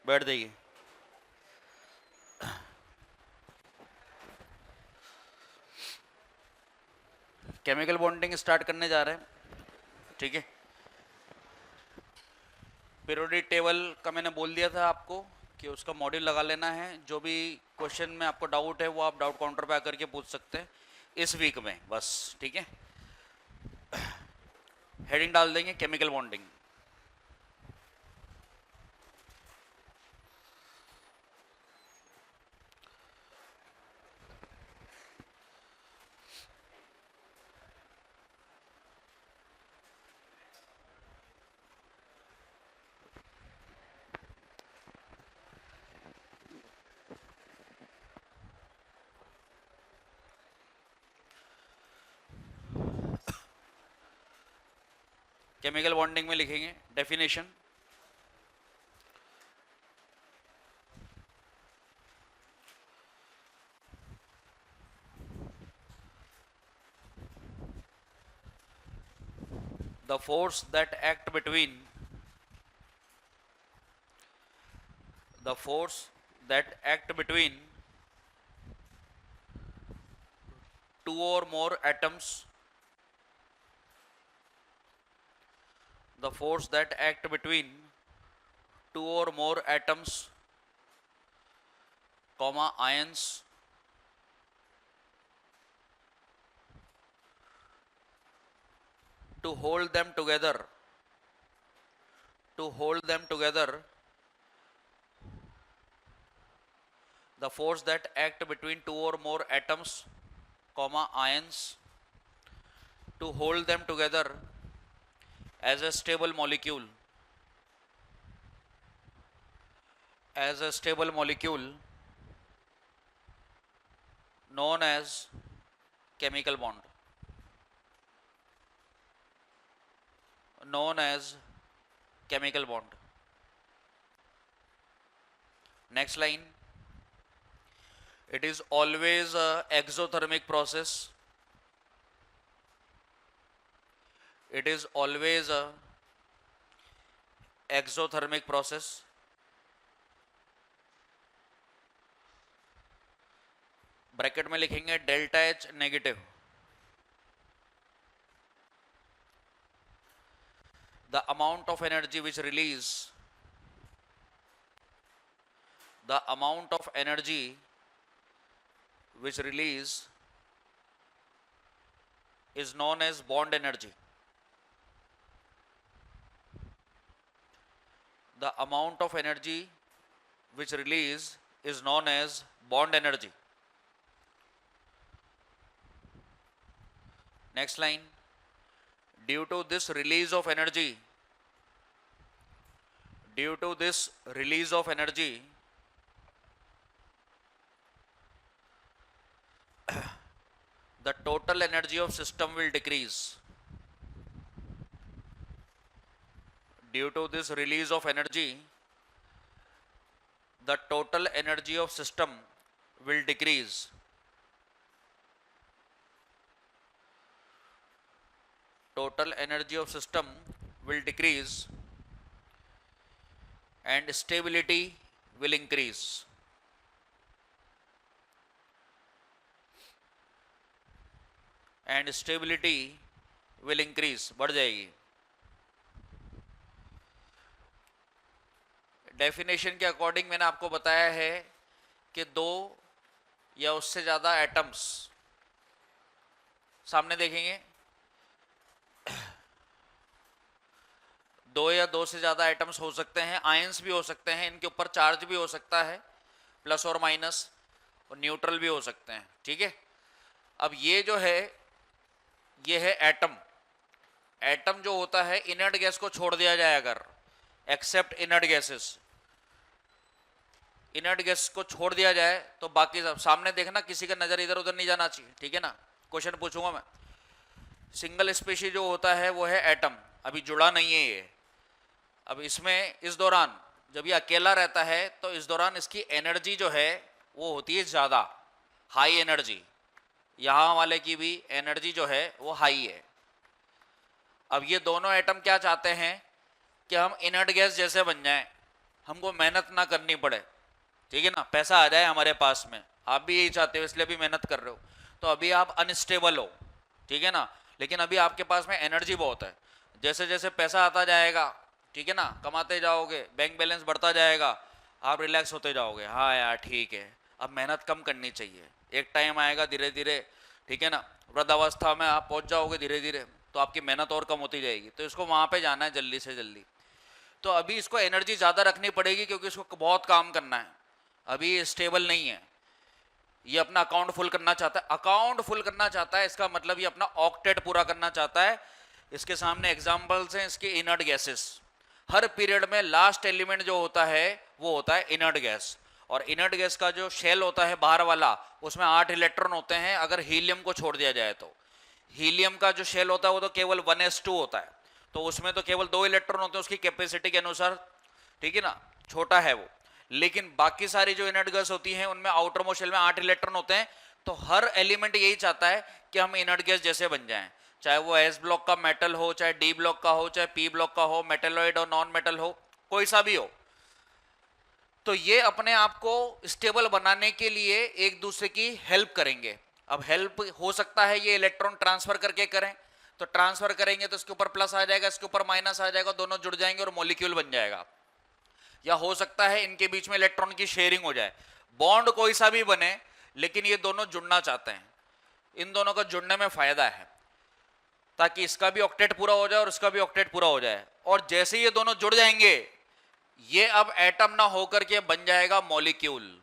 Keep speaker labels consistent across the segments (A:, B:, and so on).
A: बैठ जाइए। Chemical bonding start करने जा रहे हैं, ठीक है। पीरियोडिक टेबल का मैंने बोल दिया था आपको कि उसका मॉड्यूल लगा लेना है। जो भी क्वेश्चन में आपको डाउट है वो आप डाउट काउंटर पे आकर के पूछ सकते हैं इस वीक में, बस, ठीक है। हेडिंग डाल देंगे केमिकल बॉन्डिंग। केमिकल बॉन्डिंग में लिखेंगे definition. The force that act between the force that act between two or more atoms, the force that act between two or more atoms, comma ions, to hold them together, to hold them together, the force that act between two or more atoms, comma ions, to hold them together as a stable molecule, as a stable molecule known as chemical bond, known as chemical bond. Next line, it is always a exothermic process, it is always a exothermic process, bracket में लिखेंगे delta H negative, the amount of energy which release, the amount of energy which release is known as bond energy, the amount of energy which release is known as bond energy. Next line, due to this release of energy, due to this release of energy, the total energy of system will decrease. Due to this release of energy, the total energy of system will decrease. Total energy of system will decrease and stability will increase. And stability will increase, बढ़ जाएगी। Definition के according मैंने आपको बताया है कि दो या उससे ज़्यादा एटम्स, सामने देखेंगे, दो या दो से ज़्यादा एटम्स हो सकते हैं, आयंस भी हो सकते हैं, इनके ऊपर चार्ज भी हो सकता है प्लस और माइनस, और न्यूट्रल भी हो सकते हैं, ठीक है। अब ये जो है ये है एटम। एटम जो होता है, इनर्ट गैस को छोड़ दिया जाए अगर, except inert gases, inert gas को छोड़ दिया जाए तो बाकी सब सामने देखना, किसी का नजर इधर उधर नहीं जाना चाहिए, ठीक है ना। क्वेश्चन पूछूंगा मैं। सिंगल स्पेशीज जो होता है वो है एटम, अभी जुड़ा नहीं है ये। अब इसमें इस दौरान जब ये अकेला रहता है तो इस दौरान इसकी एनर्जी जो है वो होती है ज़्यादा, हाई एनर्जी। यहाँ वाले की भी एनर्जी जो है वो हाई है। अब ये दोनों एटम क्या चाहते हैं कि हम इनर्ट गैस जैसे बन जाएं, हमको मेहनत ना करनी पड़े, ठीक है ना, पैसा आ जाए हमारे पास में, आप भी यही चाहते हो इसलिए भी मेहनत कर रहे हो। तो अभी आप अनस्टेबल हो, ठीक है ना, लेकिन अभी आपके पास में एनर्जी बहुत है। जैसे जैसे पैसा आता जाएगा, ठीक है ना, कमाते जाओगे, बैंक बैलेंस बढ़ता जाएगा, आप रिलैक्स होते जाओगे, हाँ यार ठीक है, अब मेहनत कम करनी चाहिए। एक टाइम आएगा धीरे धीरे, ठीक है ना, वृद्धावस्था में आप पहुंच जाओगे धीरे धीरे, तो आपकी मेहनत और कम होती जाएगी। तो इसको वहां पे जाना है जल्दी से जल्दी। तो अभी इसको एनर्जी ज़्यादा रखनी पड़ेगी क्योंकि इसको बहुत काम करना है, अभी स्टेबल नहीं है। ये अपना अकाउंट फुल करना चाहता है, अकाउंट फुल करना चाहता है, इसका मतलब ये अपना ऑक्टेट पूरा करना चाहता है। इसके सामने एग्जाम्पल्स हैं इसके इनर्ट गैसेस। हर पीरियड में लास्ट एलिमेंट जो होता है वो होता है इनर्ट गैस, और इनर्ट गैस का जो शेल होता है बाहर वाला, उसमें 8 इलेक्ट्रॉन होते हैं अगर हीलियम को छोड़ दिया जाए तो। हीलियम का जो शेल होता है वो तो केवल 1s2 होता है, तो उसमें तो केवल 2 इलेक्ट्रॉन होते हैं उसकी कैपेसिटी के अनुसार, ठीक है ना, छोटा है वो। लेकिन बाकी सारी जो इनर्ट गैस होती हैं उनमें आउटर मोस्ट शेल में 8 इलेक्ट्रॉन होते हैं। तो हर एलिमेंट यही चाहता है कि हम इनर्ट गैस जैसे बन जाएं, चाहे वो एस ब्लॉक का मेटल हो, चाहे डी ब्लॉक का हो, चाहे पी ब्लॉक का हो, मेटेलॉइड और नॉन मेटल हो, कोई सा भी हो। तो ये अपने आप को स्टेबल बनाने के लिए एक दूसरे की हेल्प करेंगे। अब हेल्प हो सकता है ये इलेक्ट्रॉन ट्रांसफर करके करें, तो ट्रांसफर करेंगे तो इसके ऊपर प्लस आ जाएगा, इसके ऊपर माइनस आ जाएगा, दोनों जुड़ जाएंगे और मॉलिक्यूल बन जाएगा। या हो सकता है इनके बीच में इलेक्ट्रॉन की शेयरिंग हो जाए, बॉन्ड कोई सा भी बने, लेकिन ये दोनों जुड़ना चाहते हैं, इन दोनों का जुड़ने में फायदा है, ताकि इसका भी ऑक्टेट पूरा हो जाए और इसका भी ऑक्टेट पूरा हो जाए। और जैसे ये दोनों जुड़ जाएंगे, ये अब एटम ना होकर के बन जाएगा मॉलिक्यूल।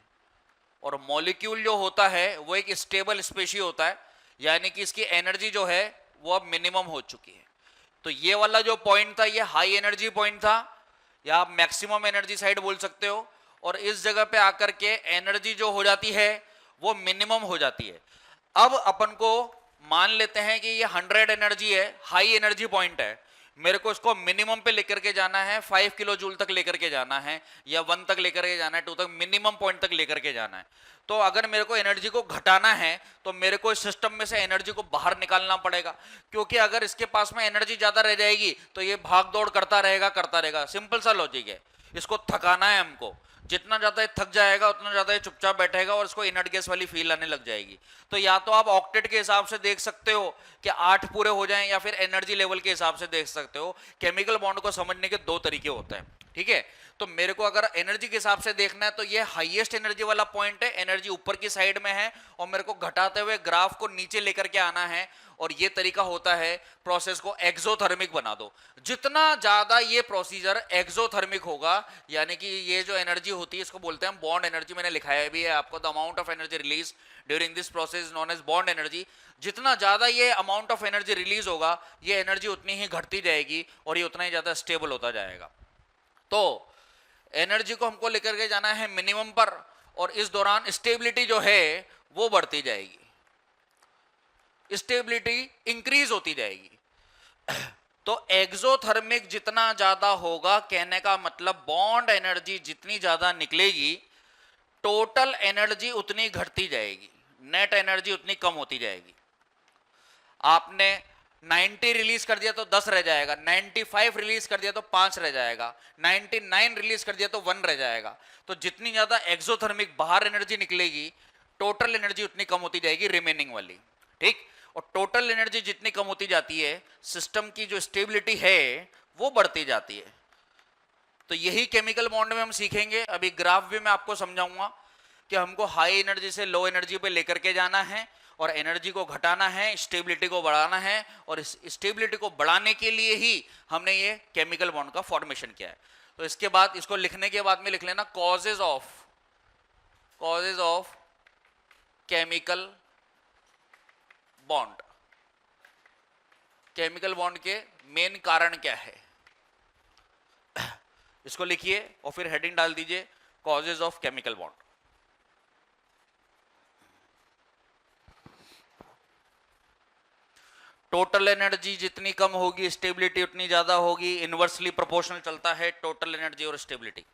A: और मॉलिक्यूल जो होता है वो एक स्टेबल स्पेशी होता है, यानी कि इसकी एनर्जी जो है वो अब मिनिमम हो चुकी है। तो ये वाला जो पॉइंट था ये हाई एनर्जी पॉइंट था, या आप मैक्सिमम एनर्जी साइड बोल सकते हो। और इस जगह पे आकर के एनर्जी जो हो जाती है वो मिनिमम हो जाती है। अब अपन को मान लेते हैं कि ये 100 एनर्जी है, हाई एनर्जी पॉइंट है, मेरे को इसको मिनिमम पे लेकर के जाना है, 5 किलो जूल तक लेकर के जाना है, या 1 तक लेकर के जाना है, 2 तक, मिनिमम पॉइंट तक लेकर के जाना है। तो अगर मेरे को एनर्जी को घटाना है तो मेरे को इस सिस्टम में से एनर्जी को बाहर निकालना पड़ेगा, क्योंकि अगर इसके पास में एनर्जी ज्यादा रह जाएगी तो ये भाग दौड़ करता रहेगा। सिंपल सा लॉजिक है, इसको थकाना है हमको, जितना ज्यादा ये थक जाएगा उतना ज्यादा ये चुपचाप बैठेगा और इसको इनर्ट गैस वाली फील आने लग जाएगी। तो या तो आप ऑक्टेट के हिसाब से देख सकते हो कि 8 पूरे हो जाएं, या फिर एनर्जी लेवल के हिसाब से देख सकते हो। केमिकल बॉन्ड को समझने के 2 तरीके होते हैं, ठीक है। तो मेरे को अगर एनर्जी के हिसाब से देखना है तो ये हाईएस्ट एनर्जी वाला पॉइंट है, एनर्जी ऊपर की साइड में है, और मेरे को घटाते हुए ग्राफ को नीचे लेकर के आना है। और ये तरीका होता है, प्रोसेस को एक्सोथर्मिक बना दो। जितना ज्यादा ये प्रोसीजर एक्सोथर्मिक होगा, यानी कि ये जो एनर्जी होती है इसको बोलते हैं बॉन्ड एनर्जी, मैंने लिखाया भी है आपको, the amount of energy release during this process known as bond energy. जितना ज्यादा ये अमाउंट ऑफ एनर्जी रिलीज होगा, ये एनर्जी उतनी ही घटती जाएगी और ये उतना ही ज्यादा स्टेबल होता जाएगा। तो एनर्जी को हमको लेकर के जाना है मिनिमम पर, और इस दौरान स्टेबिलिटी जो है वो बढ़ती जाएगी, स्टेबिलिटी इंक्रीज होती जाएगी। तो एक्सोथर्मिक जितना ज्यादा होगा, कहने का मतलब बॉन्ड एनर्जी जितनी ज्यादा निकलेगी, टोटल एनर्जी उतनी घटती जाएगी, नेट एनर्जी उतनी कम होती जाएगी। आपने 90 रिलीज कर दिया तो 10 रह जाएगा, 95 रिलीज कर दिया तो 5 रह जाएगा, 99 रिलीज कर दिया तो 1 रह जाएगा। तो जितनी ज्यादा एक्सोथर्मिक बाहर एनर्जी निकलेगी, टोटल एनर्जी उतनी कम होती जाएगी रिमेनिंग वाली, ठीक। और टोटल एनर्जी जितनी कम होती जाती है, सिस्टम की जो स्टेबिलिटी है वो बढ़ती जाती है। तो यही केमिकल बॉन्ड में हम सीखेंगे। अभी ग्राफ भी मैं आपको समझाऊंगा कि हमको हाई एनर्जी से लो एनर्जी पे लेकर के जाना है, और एनर्जी को घटाना है, स्टेबिलिटी को बढ़ाना है, और इस स्टेबिलिटी को बढ़ाने के लिए ही हमने ये केमिकल बॉन्ड का फॉर्मेशन किया है। तो इसके बाद इसको लिखने के बाद में लिख लेना causes of chemical bond. Chemical bond के मेन कारण क्या है, इसको लिखिए और फिर हेडिंग डाल दीजिए causes of chemical bond. Total energy जितनी कम होगी, स्टेबिलिटी उतनी ज्यादा होगी, इनवर्सली प्रोपोर्शनल चलता है टोटल एनर्जी और स्टेबिलिटी।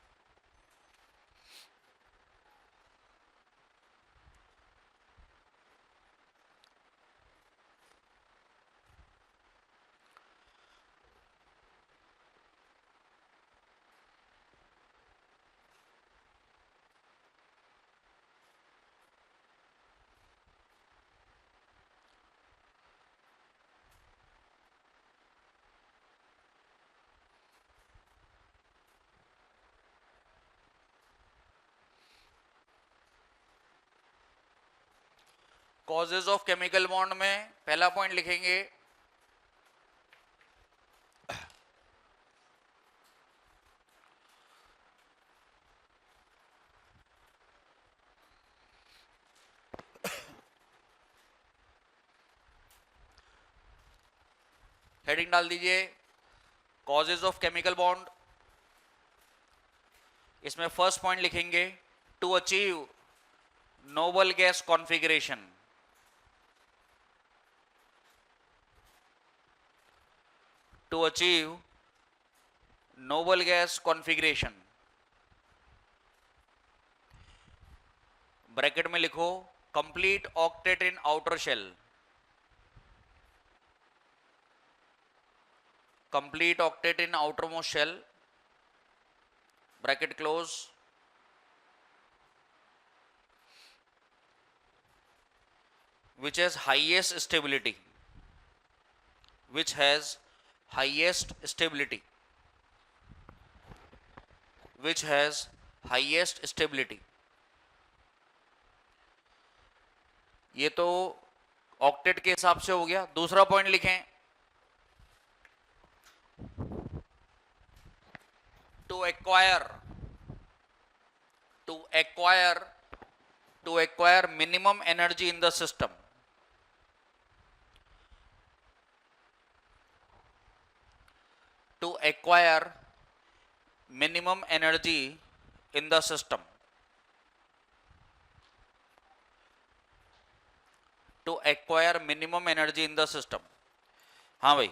A: कॉजेज ऑफ केमिकल बॉन्ड में पहला पॉइंट लिखेंगे हेडिंग डाल दीजिए कॉजेज ऑफ केमिकल बॉन्ड। इसमें फर्स्ट पॉइंट लिखेंगे to achieve noble gas configuration. To achieve noble gas configuration, bracket में लिखो complete octet in outer shell. complete octet in outermost shell, bracket close, which has highest stability, which has highest stability, which has highest stability। ये तो octet के हिसाब से हो गया। दूसरा पॉइंट लिखें to acquire minimum energy in the system, to acquire minimum energy in the system, to acquire minimum energy in the system। हाँ भाई,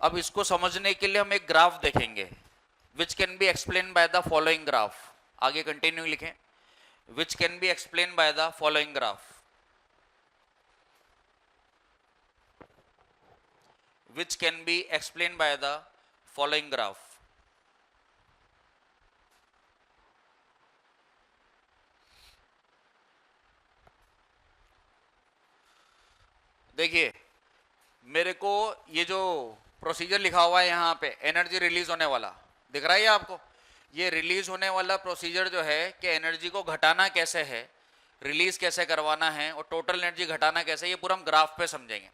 A: अब इसको समझने के लिए हम एक ग्राफ देखेंगे which can be explained by the following graph। आगे कंटिन्यू लिखें which can be explained by the following graph, which can be explained by the following graph। देखिए मेरे को ये जो प्रोसीजर लिखा हुआ है यहाँ पे एनर्जी रिलीज होने वाला दिख रहा है आपको। ये रिलीज होने वाला प्रोसीजर जो है कि एनर्जी को घटाना कैसे है, रिलीज कैसे करवाना है और टोटल एनर्जी घटाना कैसे, ये पूरा हम ग्राफ पे समझेंगे।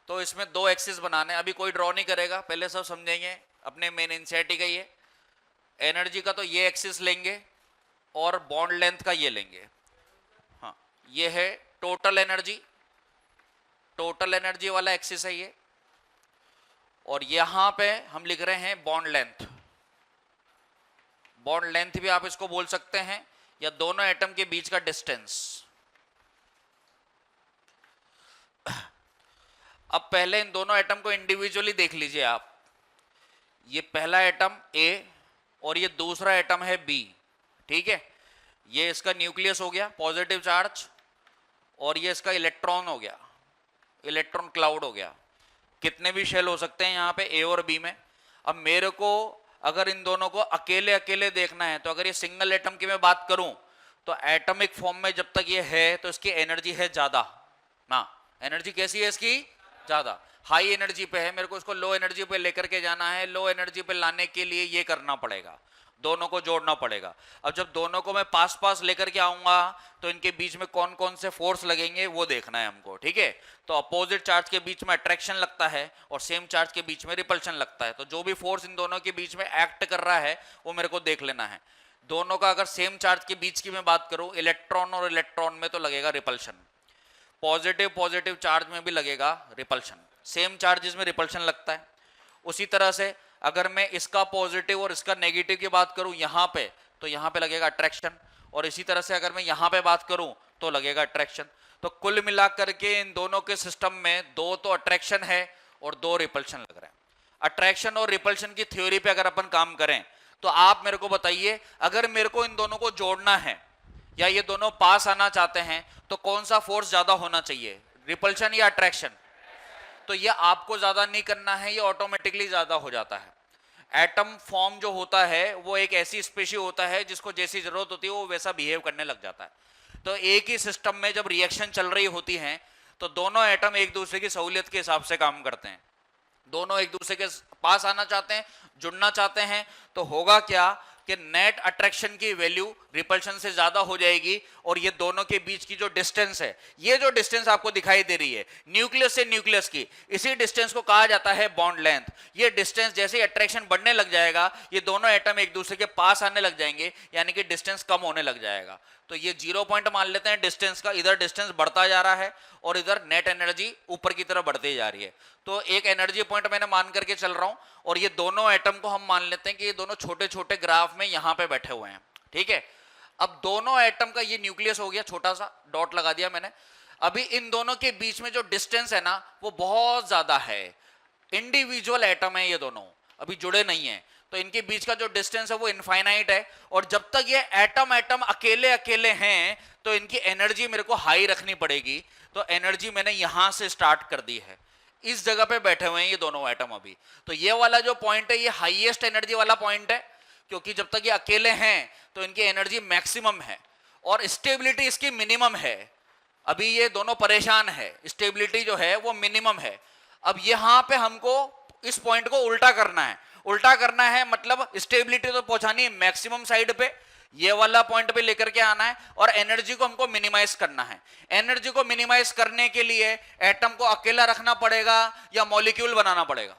A: तो इसमें दो एक्सिस बनाने, अभी कोई ड्रॉ नहीं करेगा, पहले सब समझेंगे। अपने मेन इंसाइट का ये एनर्जी का तो ये एक्सिस लेंगे और बॉन्ड लेंथ का ये लेंगे। हाँ, ये है टोटल एनर्जी, टोटल एनर्जी वाला एक्सिस है ये। और यहां पे हम लिख रहे हैं बॉन्ड लेंथ। बॉन्ड लेंथ भी आप इसको बोल सकते हैं या दोनों एटम के बीच का डिस्टेंस। अब पहले इन दोनों एटम को इंडिविजुअली देख लीजिए आप। ये पहला एटम ए और ये दूसरा एटम है बी, ठीक है। ये इसका न्यूक्लियस हो गया पॉजिटिव चार्ज और ये इसका इलेक्ट्रॉन हो गया, इलेक्ट्रॉन क्लाउड हो गया। कितने भी शेल हो सकते हैं यहाँ पे ए और बी में। अब मेरे को अगर इन दोनों को अकेले अकेले देखना है तो अगर ये सिंगल एटम की मैं बात करूं तो एटॉमिक फॉर्म में जब तक ये है तो इसकी एनर्जी है ज्यादा ना। एनर्जी कैसी है इसकी? ज्यादा, हाई एनर्जी पे है। मेरे को इसको लो एनर्जी पे लेकर के जाना है। लो एनर्जी पे लाने के लिए ये करना पड़ेगा, दोनों को जोड़ना पड़ेगा। अब जब दोनों को मैं पास पास लेकर के आऊंगा तो इनके बीच में कौन कौन से फोर्स लगेंगे वो देखना है हमको, ठीक है। तो अपोजिट चार्ज के बीच में अट्रैक्शन लगता है और सेम चार्ज के बीच में रिपल्शन लगता है। तो जो भी फोर्स इन दोनों के बीच में एक्ट कर रहा है वो मेरे को देख लेना है। दोनों का अगर सेम चार्ज के बीच की मैं बात करूं, इलेक्ट्रॉन और इलेक्ट्रॉन में तो लगेगा रिपल्शन। पॉजिटिव पॉजिटिव चार्ज में भी लगेगा रिपल्शन। सेम चार्जेस में रिपल्शन लगता है। उसी तरह से अगर मैं इसका पॉजिटिव और इसका नेगेटिव की बात करूं यहां पे, तो यहां पे लगेगा अट्रैक्शन। और इसी तरह से अगर मैं यहां पे बात करूं तो लगेगा अट्रैक्शन। तो कुल मिलाकर के इन दोनों के सिस्टम में दो तो अट्रैक्शन है और दो रिपल्शन लग रहे हैं। अट्रैक्शन और रिपल्शन की थ्योरी पे अगर अपन काम करें तो आप मेरे को बताइए, अगर मेरे को इन दोनों को जोड़ना है या ये दोनों पास आना चाहते हैं तो कौन सा फोर्स ज्यादा होना चाहिए, रिपल्शन या अट्रैक्शन? तो ये आपको ज्यादा नहीं करना है, ये ऑटोमेटिकली ज्यादा हो जाता है। एटम फॉर्म जो होता है वो एक ऐसी स्पेशी होता है जिसको जैसी जरूरत होती है वो वैसा बिहेव करने लग जाता है। तो एक ही सिस्टम में जब रिएक्शन चल रही होती है तो दोनों एटम एक दूसरे की सहूलियत के हिसाब से काम करते हैं। दोनों एक दूसरे के पास आना चाहते हैं, जुड़ना चाहते हैं, तो होगा क्या कि नेट अट्रैक्शन की वैल्यू रिपल्शन से ज्यादा हो जाएगी और ये दोनों के बीच की जो डिस्टेंस है, ये जो डिस्टेंस आपको दिखाई दे रही है न्यूक्लियस से न्यूक्लियस की, इसी डिस्टेंस को कहा जाता है बॉन्ड लेंथ। ये डिस्टेंस जैसे ही अट्रैक्शन बढ़ने लग जाएगा, ये दोनों एटम एक दूसरे के पास आने लग जाएंगे, यानी कि डिस्टेंस कम होने लग जाएगा। तो ये 0 पॉइंट मान लेते हैं डिस्टेंस का, इधर डिस्टेंस बढ़ता जा रहा है और इधर नेट एनर्जी ऊपर की तरफ बढ़ती जा रही है। तो एक एनर्जी पॉइंट मैंने मान करके चल रहा हूं और ये दोनों एटम को हम मान लेते हैं कि ये दोनों छोटे छोटे ग्राफ में यहां पे बैठे हुए हैं, ठीक है। अब दोनों एटम का ये न्यूक्लियस हो गया, छोटा सा डॉट लगा दिया मैंने। अभी इन दोनों के बीच में जो डिस्टेंस है ना वो बहुत ज्यादा है, इंडिविजुअल एटम है ये दोनों, अभी जुड़े नहीं है, तो इनके बीच का जो डिस्टेंस है वो इनफाइनाइट है। और जब तक ये एटम एटम अकेले अकेले हैं तो इनकी एनर्जी मेरे को हाई रखनी पड़ेगी। तो एनर्जी मैंने यहां से स्टार्ट कर दी है, इस जगह पे बैठे हुए हैं ये दोनों एटम अभी। तो ये वाला जो पॉइंट है ये हाईएस्ट एनर्जी वाला पॉइंट है, क्योंकि जब तक ये अकेले हैं तो इनकी एनर्जी मैक्सिमम है और स्टेबिलिटी इसकी मिनिमम है। अभी ये दोनों परेशान है, स्टेबिलिटी जो है वो मिनिमम है। अब यहां पे हमको इस पॉइंट को उल्टा करना है, उल्टा करना है मतलब स्टेबिलिटी तो पहुंचानी है मैक्सिमम साइड पे, ये वाला पॉइंट पे लेकर के आना है और एनर्जी को हमको मिनिमाइज करना है। एनर्जी को मिनिमाइज करने के लिए एटम को अकेला रखना पड़ेगा या मॉलिक्यूल बनाना पड़ेगा?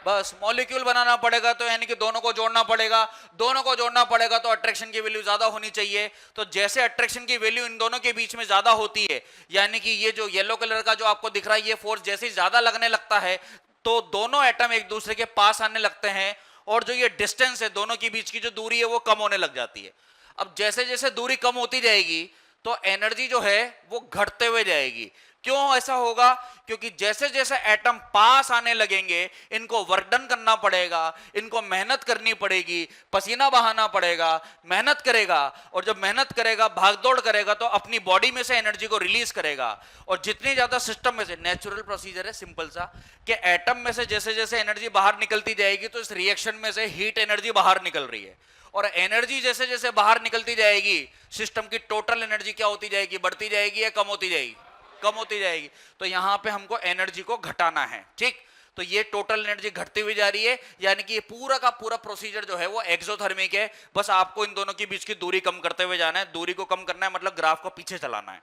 A: बस मॉलिक्यूल बनाना पड़ेगा, तो यानी कि दोनों को जोड़ना पड़ेगा। दोनों को जोड़ना पड़ेगा तो अट्रैक्शन की वैल्यू ज्यादा होनी चाहिए। तो जैसे अट्रैक्शन की वैल्यू इन दोनों के बीच में ज्यादा होती है, यानी कि ये जो येलो कलर का जो आपको दिख रहा है ये फोर्स जैसे ही ज्यादा लगने लगता है तो दोनों एटम एक दूसरे के पास आने लगते हैं और जो ये डिस्टेंस है दोनों के बीच की जो दूरी है वो कम होने लग जाती है। अब जैसे जैसे दूरी कम होती जाएगी तो एनर्जी जो है वो घटते हुए जाएगी। क्यों ऐसा होगा? क्योंकि जैसे जैसे एटम पास आने लगेंगे इनको वर्क डन करना पड़ेगा, इनको मेहनत करनी पड़ेगी, पसीना बहाना पड़ेगा, मेहनत करेगा और जब मेहनत करेगा भागदौड़ करेगा तो अपनी बॉडी में से एनर्जी को रिलीज करेगा। और जितनी ज्यादा सिस्टम में से, नेचुरल प्रोसीजर है सिंपल सा, कि एटम में से जैसे जैसे एनर्जी बाहर निकलती जाएगी तो इस रिएक्शन में से हीट एनर्जी बाहर निकल रही है और एनर्जी जैसे जैसे बाहर निकलती जाएगी सिस्टम की टोटल एनर्जी क्या होती जाएगी? बढ़ती जाएगी या कम होती जाएगी? कम होती जाएगी। तो यहां पे हमको एनर्जी को घटाना है, ठीक। तो ये टोटल एनर्जी घटती हुई जा रही है, यानी कि ये पूरा का पूरा प्रोसीजर जो है वो एक्सोथर्मिक है। बस आपको इन दोनों के बीच की दूरी कम करते हुए जाना है। दूरी को कम करना है मतलब ग्राफ को पीछे चलाना है।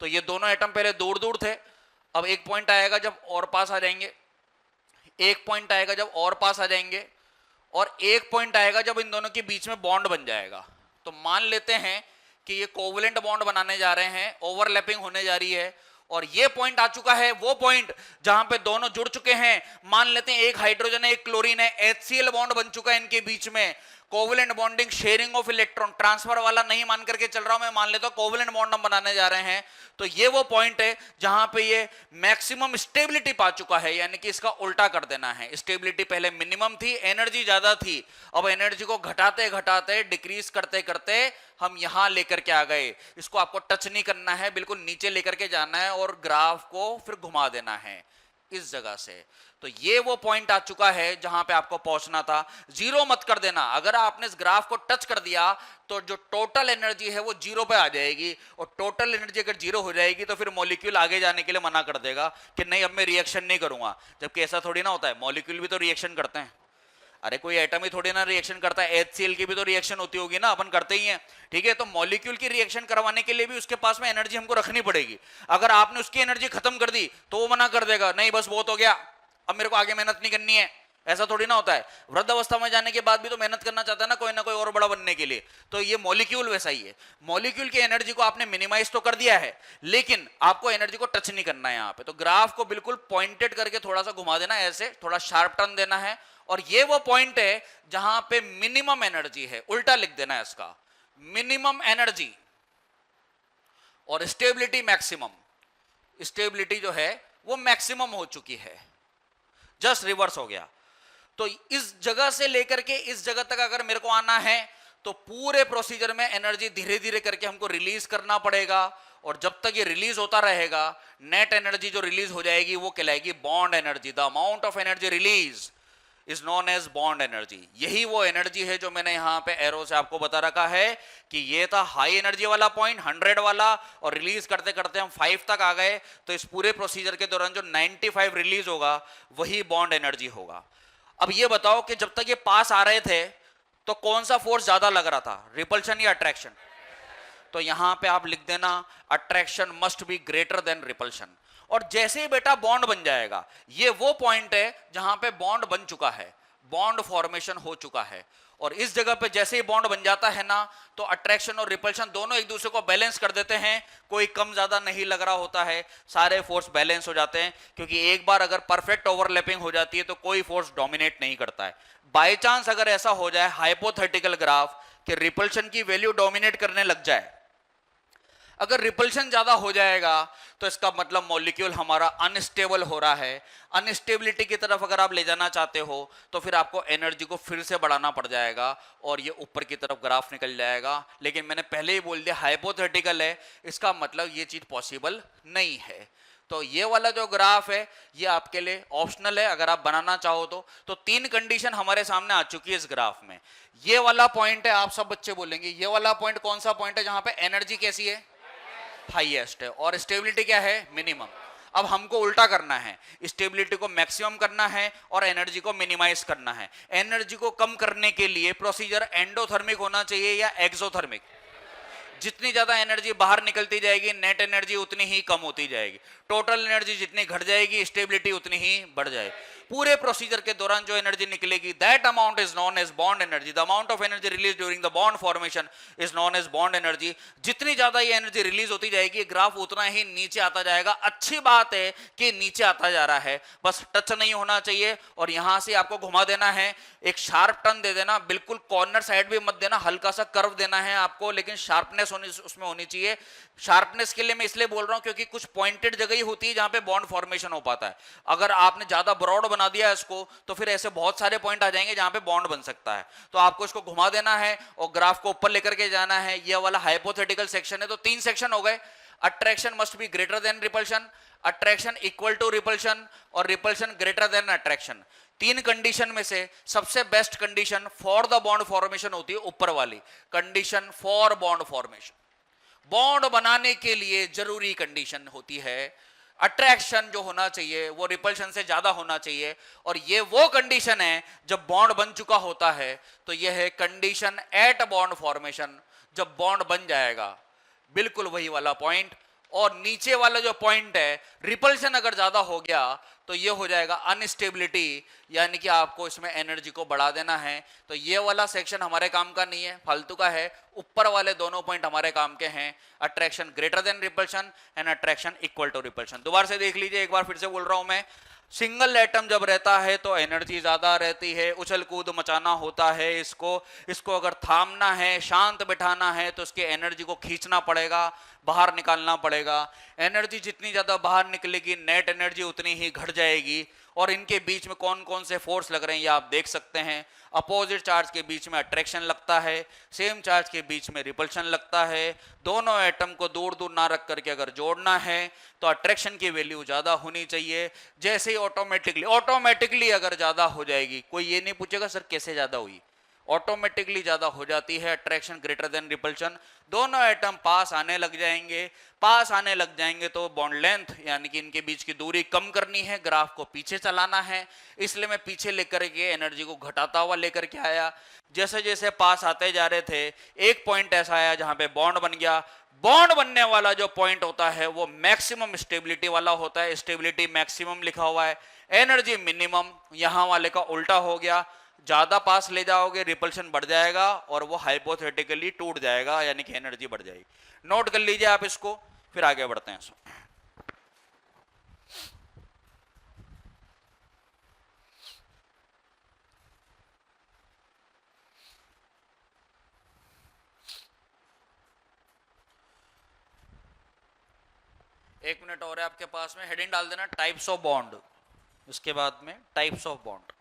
A: तो ये दोनों एटम पहले दूर दूर थे, अब एक पॉइंट आएगा जब और पास आ जाएंगे, एक पॉइंट आएगा जब और पास आ जाएंगे और एक पॉइंट आएगा जब इन दोनों के बीच में बॉन्ड बन जाएगा। तो मान लेते हैं कि ये कोवलेंट बॉन्ड बनाने जा रहे हैं, ओवरलैपिंग होने जा रही है और ये पॉइंट आ चुका है वो पॉइंट जहां पे दोनों जुड़ चुके हैं। मान लेते हैं एक हाइड्रोजन है एक क्लोरीन है, HCl बॉन्ड बन चुका है इनके बीच में। Covalent bonding sharing of electron, transfer वाला नहीं मान करके चल रहा हूं मैं, मान लेता हूं कोवलेंट बॉन्ड हम बनाने जा रहे हैं। तो ये वो पॉइंट है जहां पे ये मैक्सिमम स्टेबिलिटी पा चुका है, यानी कि इसका उल्टा कर देना है। स्टेबिलिटी पहले मिनिमम थी, एनर्जी ज्यादा थी, अब एनर्जी को घटाते घटाते डिक्रीज करते करते हम यहां लेकर के आ गए। इसको आपको टच नहीं करना है, बिल्कुल नीचे लेकर के जाना है और ग्राफ को फिर घुमा देना है इस जगह से। तो ये वो पॉइंट आ चुका है जहां पे आपको पहुंचना था। जीरो मत कर देना, अगर आपने इस ग्राफ को टच कर दिया तो जो टोटल एनर्जी है वो जीरो पे आ जाएगी और टोटल एनर्जी अगर जीरो हो जाएगी तो फिर मॉलिक्यूल आगे जाने के लिए मना कर देगा कि नहीं अब मैं रिएक्शन नहीं करूंगा। जबकि ऐसा थोड़ी ना होता है, मॉलिक्यूल भी तो रिएक्शन करते हैं। अरे कोई एटम ही थोड़ी ना रिएक्शन करता है, HCl की भी तो रिएक्शन होती होगी ना, अपन करते ही हैं, ठीक है। तो मॉलिक्यूल की रिएक्शन करवाने के लिए भी उसके पास में एनर्जी हमको रखनी पड़ेगी। अगर आपने उसकी एनर्जी खत्म कर दी तो वो मना कर देगा, नहीं बस बहुत हो गया, अब मेरे को आगे मेहनत नहीं करनी है। ऐसा थोड़ी ना होता है, वृद्धावस्था में जाने के बाद भी तो मेहनत करना चाहता है ना कोई और बड़ा बनने के लिए। तो ये मॉलिक्यूल वैसा ही है, मॉलिक्यूल की एनर्जी को आपने मिनिमाइज तो कर दिया है लेकिन आपको एनर्जी को टच नहीं करना है यहाँ पे। तो ग्राफ को बिल्कुल पॉइंटेड करके थोड़ा सा घुमा देना, ऐसे थोड़ा शार्प टर्न देना है और ये वो पॉइंट है जहां पे मिनिमम एनर्जी है, उल्टा लिख देना है इसका, मिनिमम एनर्जी और स्टेबिलिटी मैक्सिमम। स्टेबिलिटी जो है वो मैक्सिमम हो चुकी है, जस्ट रिवर्स हो गया। तो इस जगह से लेकर के इस जगह तक अगर मेरे को आना है तो पूरे प्रोसीजर में एनर्जी धीरे धीरे करके हमको रिलीज करना पड़ेगा और जब तक ये रिलीज होता रहेगा नेट एनर्जी जो रिलीज हो जाएगी वो कहलाएगी bond energy. The amount of energy release is known as bond energy. यही वो एनर्जी है जो मैंने यहां पे एरो से आपको बता रखा है कि ये था हाई एनर्जी वाला पॉइंट 100 वाला और रिलीज करते करते हम 5 तक आ गए। तो इस पूरे प्रोसीजर के दौरान जो 95 रिलीज होगा वही बॉन्ड एनर्जी होगा। अब ये बताओ कि जब तक ये पास आ रहे थे तो कौन सा फोर्स ज्यादा लग रहा था, रिपल्शन या अट्रैक्शन? तो यहां पे आप लिख देना attraction must be greater than repulsion. और जैसे ही बेटा बॉन्ड बन जाएगा, ये वो पॉइंट है जहां पे बॉन्ड बन चुका है, बॉन्ड फॉर्मेशन हो चुका है, और इस जगह पे जैसे ही बॉन्ड बन जाता है ना, तो अट्रैक्शन और रिपल्शन दोनों एक दूसरे को बैलेंस कर देते हैं, कोई कम ज्यादा नहीं लग रहा होता है, सारे फोर्स बैलेंस हो जाते हैं। क्योंकि एक बार अगर परफेक्ट ओवरलैपिंग हो जाती है तो कोई फोर्स डोमिनेट नहीं करता है। बाय चांस अगर ऐसा हो जाए हाइपोथेटिकल ग्राफ कि रिपल्शन की वैल्यू डोमिनेट करने लग जाए, अगर रिपल्शन ज्यादा हो जाएगा तो इसका मतलब मॉलिक्यूल हमारा अनस्टेबल हो रहा है। अनस्टेबिलिटी की तरफ अगर आप ले जाना चाहते हो तो फिर आपको एनर्जी को फिर से बढ़ाना पड़ जाएगा और ये ऊपर की तरफ ग्राफ निकल जाएगा। लेकिन मैंने पहले ही बोल दिया हाइपोथेटिकल है, इसका मतलब ये चीज पॉसिबल नहीं है। तो ये वाला जो ग्राफ है ये आपके लिए ऑप्शनल है, अगर आप बनाना चाहो तो तीन कंडीशन हमारे सामने आ चुकी है इस ग्राफ में। ये वाला पॉइंट है, आप सब बच्चे बोलेंगे ये वाला पॉइंट कौन सा पॉइंट है जहां पे एनर्जी कैसी है, हाईएस्ट है, और स्टेबिलिटी क्या है, मिनिमम। अब हमको उल्टा करना है, स्टेबिलिटी को मैक्सिमम करना है और एनर्जी को मिनिमाइज करना है। एनर्जी को कम करने के लिए प्रोसीजर एंडोथर्मिक होना चाहिए या एक्सोथर्मिक? जितनी ज्यादा एनर्जी बाहर निकलती जाएगी नेट एनर्जी उतनी ही कम होती जाएगी, टोटल एनर्जी जितनी घट जाएगी स्टेबिलिटी उतनी ही बढ़ जाएगी। पूरे प्रोसीजर के दौरान जो एनर्जी निकलेगी that amount is known as bond energy. The amount of energy release during the bond formation is known as bond energy. जितनी ज्यादा ये एनर्जी रिलीज होती जाएगी ग्राफ उतना ही नीचे आता जाएगा। अच्छी बात है कि नीचे आता जा रहा है, बस टच नहीं होना चाहिए। और यहां से आपको घुमा देना है, एक शार्प टर्न दे देना, बिल्कुल कॉर्नर साइड भी मत देना, हल्का सा कर्व देना है आपको, लेकिन शार्पनेस उसमें होनी चाहिए। शार्पनेस के लिए मैं इसलिए बोल रहा हूं क्योंकि कुछ पॉइंटेड जगह ही होती है जहां पे बॉन्ड फॉर्मेशन हो पाता है। अगर आपने ज्यादा ब्रॉड बना दिया इसको तो फिर ऐसे बहुत सारे पॉइंट आ जाएंगे जहां पे बॉन्ड बन सकता है। तो आपको इसको घुमा देना है और ग्राफ को ऊपर लेकर के जाना है। ये वाला हाइपोथेटिकल सेक्शन है, तो तीन सेक्शन हो गए। Attraction must be greater than repulsion, attraction equal to repulsion, और रिपल्शन ग्रेटर देन अट्रैक्शन। तीन कंडीशन में से सबसे best condition for the bond formation होती है ऊपर वाली condition, for bond formation. Bond बनाने के लिए जरूरी कंडीशन होती है अट्रैक्शन जो होना चाहिए वो रिपल्शन से ज्यादा होना चाहिए, और ये वो कंडीशन है जब बॉन्ड बन चुका होता है। तो यह है कंडीशन एट बॉन्ड फॉर्मेशन, जब बॉन्ड बन जाएगा, बिल्कुल वही वाला पॉइंट। और नीचे वाला जो पॉइंट है रिपल्शन अगर ज्यादा हो गया तो ये हो जाएगा अनस्टेबिलिटी, यानी कि आपको इसमें एनर्जी को बढ़ा देना है। तो ये वाला सेक्शन हमारे काम का नहीं है, फालतू का है। ऊपर वाले दोनों पॉइंट हमारे काम के हैं, attraction greater than repulsion and attraction equal to repulsion. दोबारा से देख लीजिए, एक बार फिर से बोल रहा हूं मैं। सिंगल एटम जब रहता है तो एनर्जी ज्यादा रहती है, उछल कूद मचाना होता है इसको अगर थामना है, शांत बिठाना है तो इसके एनर्जी को खींचना पड़ेगा, बाहर निकालना पड़ेगा। एनर्जी जितनी ज्यादा बाहर निकलेगी नेट एनर्जी उतनी ही घट जाएगी। और इनके बीच में कौन कौन से फोर्स लग रहे हैं ये आप देख सकते हैं। अपोजिट चार्ज के बीच में अट्रैक्शन लगता है, सेम चार्ज के बीच में रिपल्शन लगता है। दोनों एटम को दूर दूर ना रख करके अगर जोड़ना है तो अट्रैक्शन की वैल्यू ज्यादा होनी चाहिए। जैसे ही ऑटोमेटिकली अगर ज्यादा हो जाएगी, कोई ये नहीं पूछेगा सर कैसे ज्यादा हुई, ऑटोमेटिकली ज्यादा हो जाती है अट्रैक्शन ग्रेटर देन रिपल्शन। दोनों एटम पास आने लग जाएंगे तो बॉन्ड लेंथ यानी कि इनके बीच की दूरी कम करनी है, ग्राफ को पीछे चलाना है। इसलिए मैं पीछे लेकर के एनर्जी को घटाता हुआ लेकर के आया। जैसे जैसे पास आते जा रहे थे एक पॉइंट ऐसा आया जहां पे बॉन्ड बन गया। बॉन्ड बनने वाला जो पॉइंट होता है वो मैक्सिमम स्टेबिलिटी वाला होता है, स्टेबिलिटी मैक्सिमम लिखा हुआ है, एनर्जी मिनिमम। यहां वाले का उल्टा हो गया, ज्यादा पास ले जाओगे रिपल्शन बढ़ जाएगा और वो हाइपोथेटिकली टूट जाएगा, यानी कि एनर्जी बढ़ जाएगी। नोट कर लीजिए आप इसको, फिर आगे बढ़ते हैं। एक मिनट और है आपके पास में, हेडिंग डाल देना टाइप्स ऑफ बॉन्ड, उसके बाद में टाइप्स ऑफ बॉन्ड।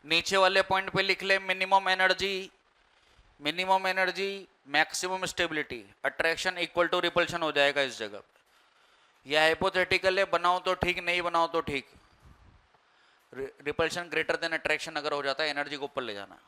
A: नीचे वाले पॉइंट पे लिख ले minimum energy maximum stability, attraction equal to repulsion हो जाएगा इस जगह पे। यह हाइपोथेटिकल है, बनाओ तो ठीक, नहीं बनाओ तो ठीक। रिपल्शन ग्रेटर देन अट्रैक्शन अगर हो जाता है, एनर्जी को ऊपर ले जाना।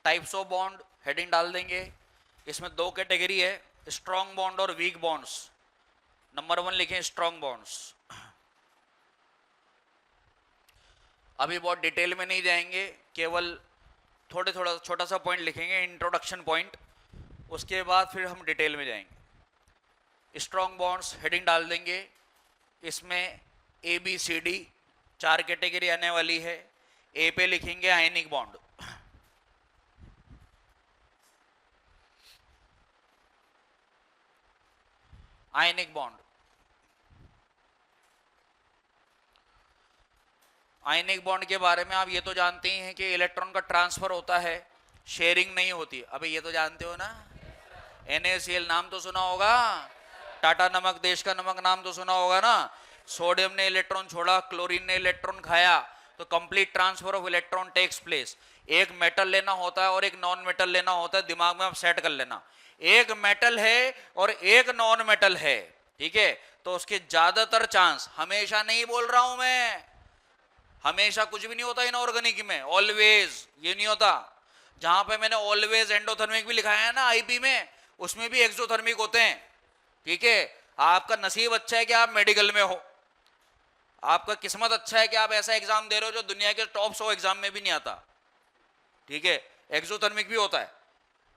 A: टाइप्स ऑफ बॉन्ड हेडिंग डाल देंगे। इसमें दो कैटेगरी है, स्ट्रॉन्ग बॉन्ड और वीक बॉन्ड्स। नंबर 1 लिखें स्ट्रॉन्ग बॉन्ड्स। अभी बहुत डिटेल में नहीं जाएंगे, केवल थोड़ा छोटा सा पॉइंट लिखेंगे, इंट्रोडक्शन पॉइंट। उसके बाद फिर हम डिटेल में जाएंगे। स्ट्रॉन्ग बॉन्ड्स हेडिंग डाल देंगे। इसमें A B C D 4 category आने वाली है। ए पे लिखेंगे ionic bond. Ionic bond, ionic bond के बारे में आप ये तो जानते ही हैं कि इलेक्ट्रॉन का ट्रांसफर होता है, शेयरिंग नहीं होती। अबे ये तो जानते हो ना, NaCl नाम तो सुना होगा, टाटा नमक देश का नमक नाम तो सुना होगा ना। सोडियम ने इलेक्ट्रॉन छोड़ा, क्लोरीन ने इलेक्ट्रॉन खाया, तो complete transfer of electron takes place. एक मेटल लेना होता है और एक नॉन मेटल लेना होता है, दिमाग में आप सेट कर लेना। एक मेटल है और एक नॉन मेटल है, ठीक है। तो उसके ज्यादातर चांस, हमेशा नहीं बोल रहा हूं मैं, हमेशा कुछ भी नहीं होता इनऑर्गेनिक में, ऑलवेज ये नहीं होता। जहां पे मैंने ऑलवेज एंडोथर्मिक भी लिखाया है ना आईपी में, उसमें भी एक्सोथर्मिक होते हैं, ठीक है। आपका नसीब अच्छा है कि आप मेडिकल में हो, आपका किस्मत अच्छा है कि आप ऐसा एग्जाम दे रहे हो जो दुनिया के टॉप 100 एग्जाम में भी नहीं आता, ठीक है। एक्सोथर्मिक भी होता है,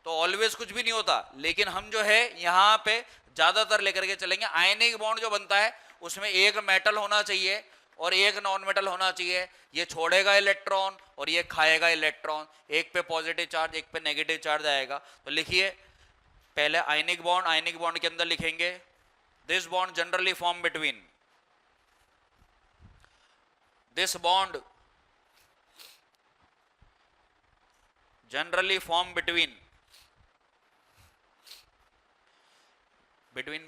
A: तो ऑलवेज कुछ भी नहीं होता। लेकिन हम जो है यहाँ पे ज्यादातर लेकर के चलेंगे। आयनिक बॉन्ड जो बनता है उसमें एक मेटल होना चाहिए और एक नॉन मेटल होना चाहिए। ये छोड़ेगा इलेक्ट्रॉन और ये खाएगा इलेक्ट्रॉन, एक पे पॉजिटिव चार्ज एक पे नेगेटिव चार्ज आएगा। तो लिखिए पहले आयनिक बॉन्ड, आयनिक बॉन्ड के अंदर लिखेंगे this bond generally form between, this bond generally form between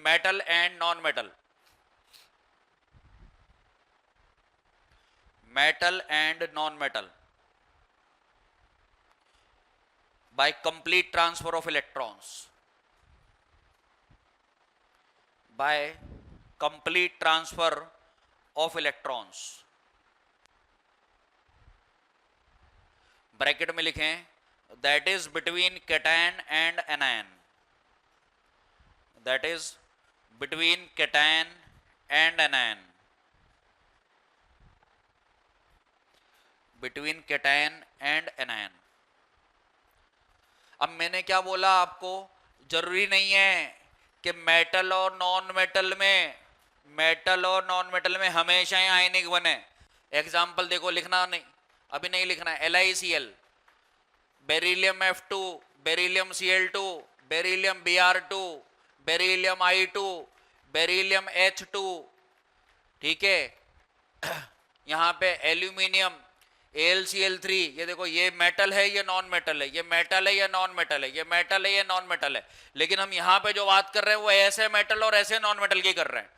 A: metal and non-metal, metal and non-metal by complete transfer of electrons, by complete transfer of electrons। Bracket में लिखें that is between cation and anion, that is between cation and anion, between cation and anion। अब मैंने क्या बोला आपको, जरूरी नहीं है कि मेटल और नॉन मेटल में, मेटल और नॉन मेटल में हमेशा ही आयनिक बने। एग्जाम्पल देखो, लिखना नहीं, अभी नहीं लिखना है। LiCl, beryllium F2, beryllium Cl2, beryllium Br2, beryllium I2, beryllium H2, ठीक है। यहाँ पे एल्यूमिनियम AlCl3, ये देखो ये मेटल है ये नॉन मेटल है, ये मेटल है ये नॉन मेटल है, ये मेटल है ये नॉन मेटल है। लेकिन हम यहाँ पे जो बात कर रहे हैं वो ऐसे मेटल और ऐसे नॉन मेटल की कर रहे हैं।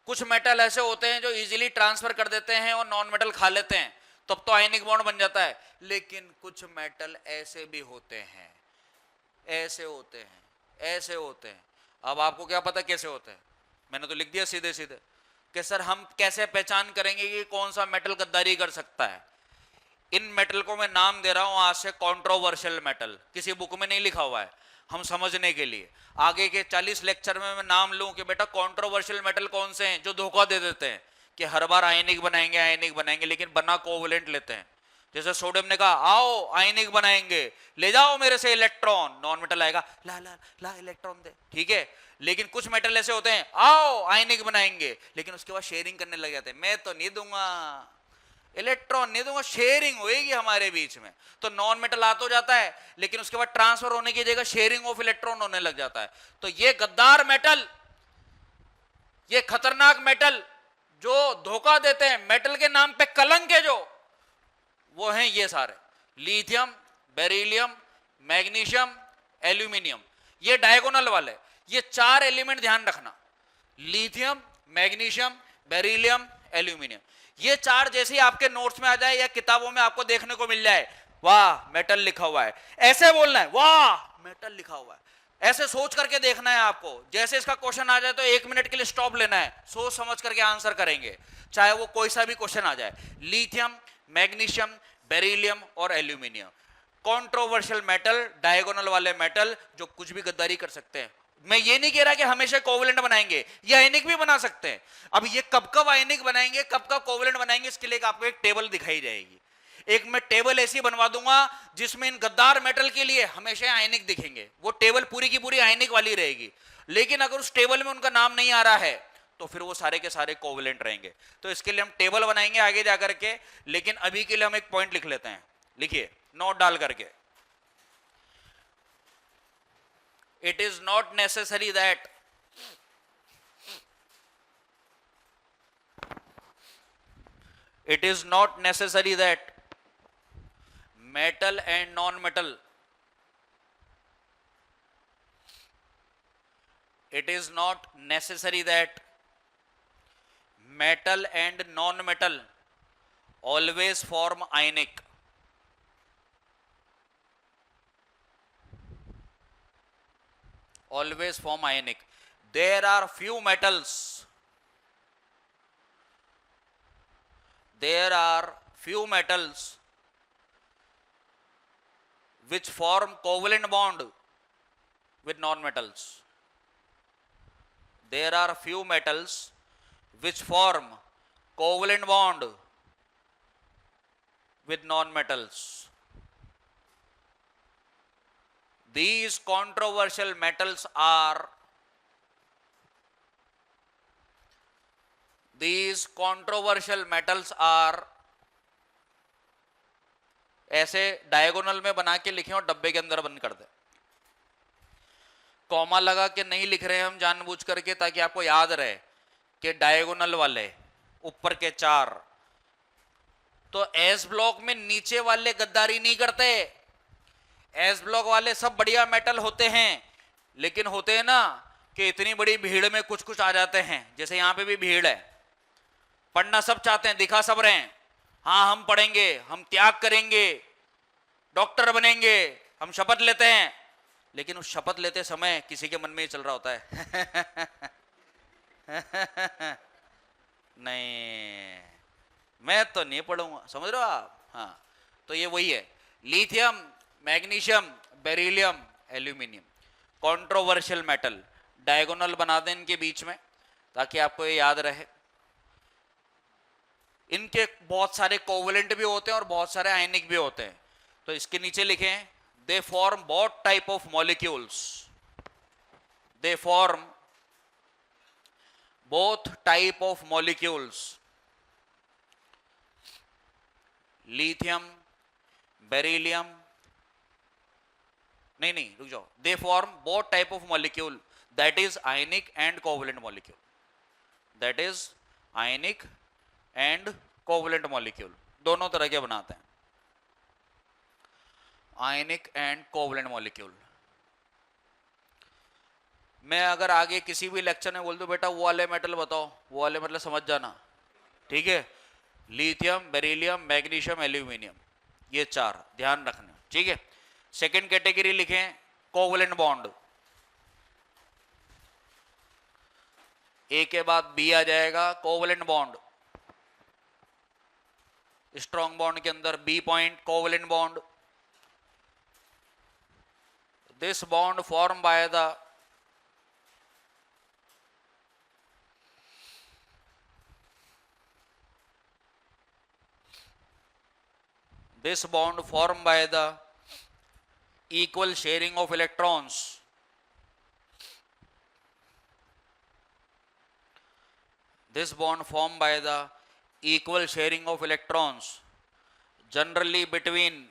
A: कुछ मेटल ऐसे होते हैं जो इजीली ट्रांसफर कर देते हैं और नॉन मेटल खा लेते हैं, तब तो आयनिक बॉन्ड बन जाता है। लेकिन कुछ मेटल ऐसे भी होते हैं, ऐसे होते हैं, ऐसे होते हैं। अब आपको क्या पता कैसे होते हैं, मैंने तो लिख दिया सीधे सीधे कि सर हम कैसे पहचान करेंगे कि कौन सा मेटल गद्दारी कर सकता है। इन मेटल को मैं नाम दे रहा हूं आज से कंट्रोवर्शियल मेटल, किसी बुक में नहीं लिखा हुआ है, हम समझने के लिए। आगे के 40 लेक्चर में मैं नाम लूं कि बेटा कंट्रोवर्शियल मेटल कौन से हैं जो धोखा दे देते हैं कि हर बार आयनिक बनाएंगे आयनिक बनाएंगे, लेकिन बना कोवलेंट लेते हैं। जैसे सोडियम ने कहा आओ आयनिक बनाएंगे, ले जाओ मेरे से इलेक्ट्रॉन, नॉन मेटल आएगा ला ला ला इलेक्ट्रॉन दे, ठीक है। लेकिन कुछ मेटल ऐसे होते हैं आओ आयनिक बनाएंगे, लेकिन उसके बाद शेयरिंग करने लग जाते हैं, मैं तो नहीं दूंगा इलेक्ट्रॉन, नहीं दूंगा, शेयरिंग होएगी हमारे बीच में। तो नॉन मेटल आ तो जाता है, लेकिन उसके बाद ट्रांसफर होने की जगह शेयरिंग ऑफ इलेक्ट्रॉन होने लग जाता है। तो ये गद्दार मेटल, ये खतरनाक मेटल जो धोखा देते हैं, मेटल के नाम पे कलंक है जो, वो हैं ये सारे लिथियम, बेरिलियम, मैग्नीशियम, एल्यूमिनियम, ये डायगोनल वाले, ये चार एलिमेंट ध्यान रखना, लिथियम, मैग्नीशियम, बेरिलियम, एल्यूमिनियम, ये चार जैसे ही आपके नोट्स में आ जाए या किताबों में आपको देखने को मिल जाए, वाह मेटल लिखा हुआ है, ऐसे बोलना है वाह मेटल लिखा हुआ है, ऐसे सोच करके देखना है आपको। जैसे इसका क्वेश्चन आ जाए तो 1 मिनट के लिए स्टॉप लेना है, सोच समझ करके आंसर करेंगे, चाहे वो कोई सा भी क्वेश्चन आ जाए। लिथियम, मैग्नीशियम, बेरिलियम और एल्यूमिनियम, कंट्रोवर्शियल मेटल, डायगोनल वाले मेटल जो कुछ भी गद्दारी कर सकते हैं। मैं ये नहीं कह रहा कि हमेशा कोवेलेंट बनाएंगे, ये आयनिक भी बना सकते हैं। अब ये कब कब आयनिक बनाएंगे, कब कब कोवेलेंट बनाएंगे, इसके लिए आपको एक टेबल दिखाई जाएगी। एक मैं टेबल ऐसी बनवा दूंगा जिसमें इन गद्दार मेटल के लिए हमेशा आयनिक दिखेंगे, वो टेबल पूरी की पूरी आयनिक वाली रहेगी। लेकिन अगर उस टेबल में उनका नाम नहीं आ रहा है तो फिर वो सारे के सारे कोवेलेंट रहेंगे। तो इसके लिए हम टेबल बनाएंगे आगे जाकर के, लेकिन अभी के लिए हम एक पॉइंट लिख लेते हैं, लिखिए नोट डाल करके, it is not necessary that metal and non-metal, it is not necessary that metal and non-metal always form ionic. Always form ionic. There are few metals, which form covalent bond with non-metals. There are few metals which form covalent bond with non-metals. These controversial metals are ऐसे diagonal में बना के लिखे और डब्बे के अंदर बंद कर दे। कॉमा लगा के नहीं लिख रहे हैं हम जानबूझ करके, ताकि आपको याद रहे कि डायगोनल वाले ऊपर के चार। तो एस ब्लॉक में नीचे वाले गद्दारी नहीं करते, एस ब्लॉक वाले सब बढ़िया मेटल होते हैं, लेकिन होते हैं ना कि इतनी बड़ी भीड़ में कुछ कुछ आ जाते हैं। जैसे यहां पे भी भीड़ है, पढ़ना सब चाहते हैं, दिखा सब रहे हैं, हाँ हम पढ़ेंगे, हम त्याग करेंगे, डॉक्टर बनेंगे, हम शपथ लेते हैं, लेकिन उस शपथ लेते समय किसी के मन में ही चल रहा होता है नहीं मैं तो नहीं पढ़ूंगा, समझ रहे हो आप। हाँ, तो ये वही है, lithium, magnesium, beryllium, aluminium, controversial metal. Diagonal बना दें इनके बीच में ताकि आपको ये याद रहे। इनके बहुत सारे कोवेलेंट भी होते हैं और बहुत सारे आयनिक भी होते हैं। तो इसके नीचे लिखें, they form both type of molecules, they form both type of molecules, lithium, beryllium, नहीं रुक जाओ, they form both type of molecule, that is ionic and covalent molecule, that is ionic and covalent molecule, दोनों तरह के बनाते हैं, आयनिक and covalent molecule. मैं अगर आगे किसी भी लेक्चर में बोल दूं बेटा वो वाले मेटल बताओ, वो वाले मेटल समझ जाना, ठीक है, लिथियम, बेरिलियम, मैग्नीशियम, एल्यूमिनियम, ये चार ध्यान रखना, ठीक है। सेकेंड कैटेगरी लिखें, कोवेलेंट बॉन्ड, ए के बाद बी आ जाएगा, कोवेलेंट बॉन्ड, स्ट्रॉन्ग बॉन्ड के अंदर B point, covalent bond, this bond form by the this bond formed by the equal sharing of electrons this bond formed by the equal sharing of electrons generally between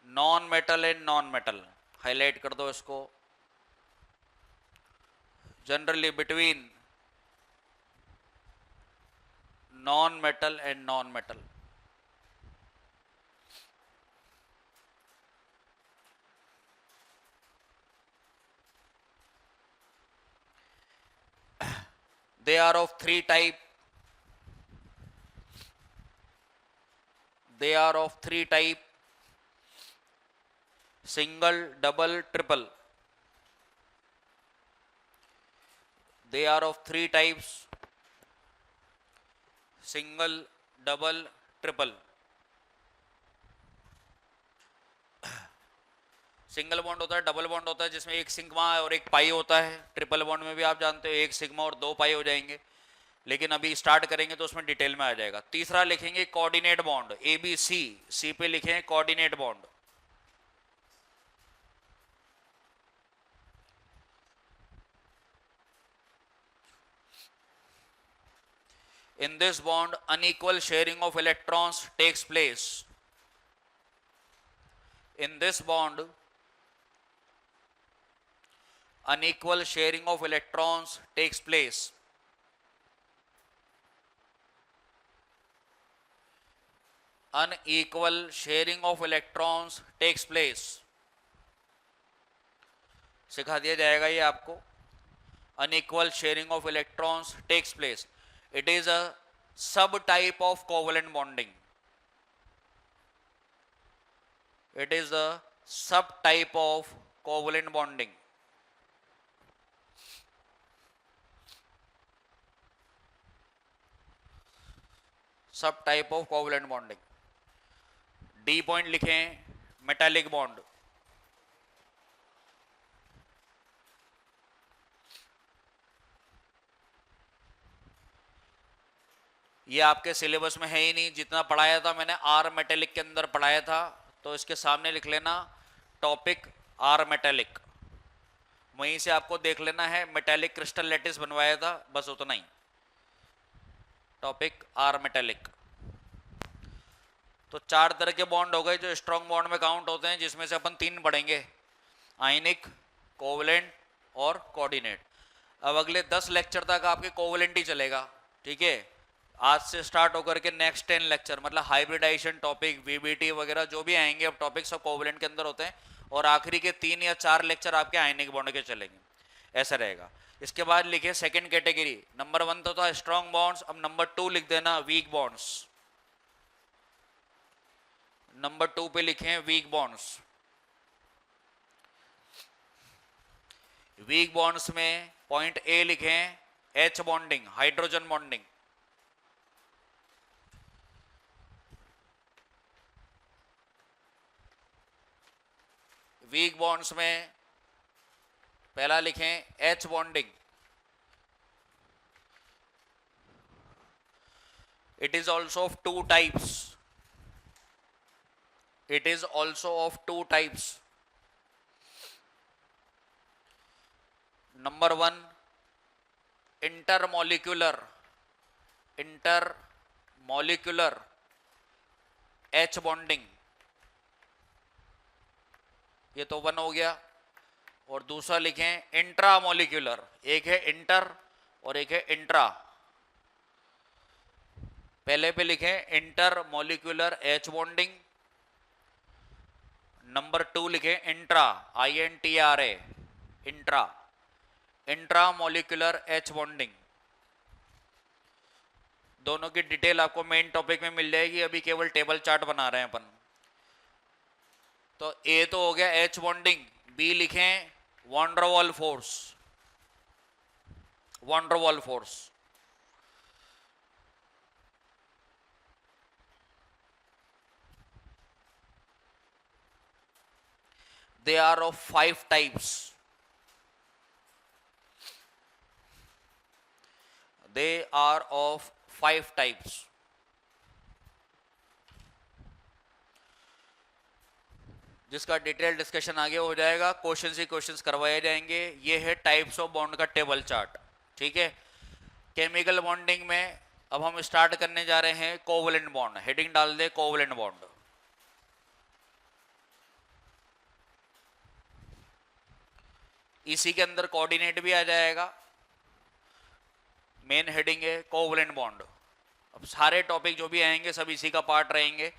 A: non metal and non metal, highlight कर दो इसको, generally between non metal and non metal. They are of three type. They are of three type: single, double, triple. They are of three types: single, double, triple. Single bond होता है, double bond होता है जिसमें एक sigma और एक पाई होता है। ट्रिपल बॉन्ड में भी आप जानते हो एक सिग्मा और दो पाई हो जाएंगे, लेकिन अभी स्टार्ट करेंगे तो उसमें डिटेल में आ जाएगा। तीसरा लिखेंगे coordinate bond, A B C, C पे लिखें coordinate bond. In this bond, unequal sharing of electrons takes place. In this bond, unequal sharing of electrons takes place. Unequal sharing of electrons takes place. सिखा दिया जाएगा ये आपको। Unequal sharing of electrons takes place. It is a subtype of covalent bonding. It is a subtype of covalent bonding. Subtype of covalent bonding. D point लिखें metallic bond. ये आपके syllabus में है ही नहीं, जितना पढ़ाया था मैंने आर मेटेलिक के अंदर पढ़ाया था, तो इसके सामने लिख लेना टॉपिक आर मेटेलिक, वहीं से आपको देख लेना है मेटेलिक क्रिस्टल लैटिस बनवाया था, बस उतना ही, टॉपिक आर मेटेलिक। तो चार तरह के बॉन्ड हो गए जो स्ट्रॉन्ग बॉन्ड में काउंट होते हैं, जिसमें से अपन तीन पढ़ेंगे, आयनिक, कोवलेंट और कोऑर्डिनेट। अब अगले 10 लेक्चर तक आपके कोवलेंट ही चलेगा, ठीक है। आज से स्टार्ट होकर के नेक्स्ट 10 लेक्चर मतलब हाइब्रिडाइजेशन टॉपिक, वीबीटी वगैरह जो भी आएंगे अब टॉपिक सब कोवलेंट के अंदर होते हैं, और आखिरी के 3 या 4 लेक्चर आपके आयनिक बॉन्ड के चलेंगे, ऐसा रहेगा। इसके बाद लिखे सेकंड कैटेगरी, नंबर 1 तो था स्ट्रॉन्ग बॉन्ड्स, अब नंबर 2 लिख देना वीक बॉन्ड्स। नंबर 2 पे लिखें वीक बॉन्ड्स। वीक बॉन्ड्स में पॉइंट ए लिखें H bonding, hydrogen bonding. Weak bonds में पहला लिखें H bonding. It is also of two types. It is also of two types. Number 1, intermolecular H bonding, ये तो 1 हो गया। और दूसरा लिखें इंट्रामोलिकुलर, एक है इंटर और एक है इंट्रा। पहले पे लिखें इंटरमोलिकुलर H बॉन्डिंग, नंबर 2 लिखे intra, INTRA, intra, intramolecular H bonding. दोनों की डिटेल आपको मेन टॉपिक में मिल जाएगी, अभी केवल टेबल चार्ट बना रहे हैं अपन। तो ए तो हो गया H बॉन्डिंग, बी लिखें van der Waal force, van der Waal force. They are of 5 types. They are of 5 types. जिसका डिटेल डिस्कशन आगे हो जाएगा, क्वेश्चन ही क्वेश्चंस करवाए जाएंगे। ये है टाइप्स ऑफ बॉन्ड का टेबल चार्ट, ठीक है। केमिकल बॉन्डिंग में अब हम स्टार्ट करने जा रहे हैं कोवलेंट बॉन्ड। हेडिंग डाल दे कोवलेंट बॉन्ड। इसी के अंदर कोऑर्डिनेट भी आ जाएगा। मेन हेडिंग है कोवलेंट बॉन्ड। अब सारे टॉपिक जो भी आएंगे सब इसी का पार्ट रहेंगे।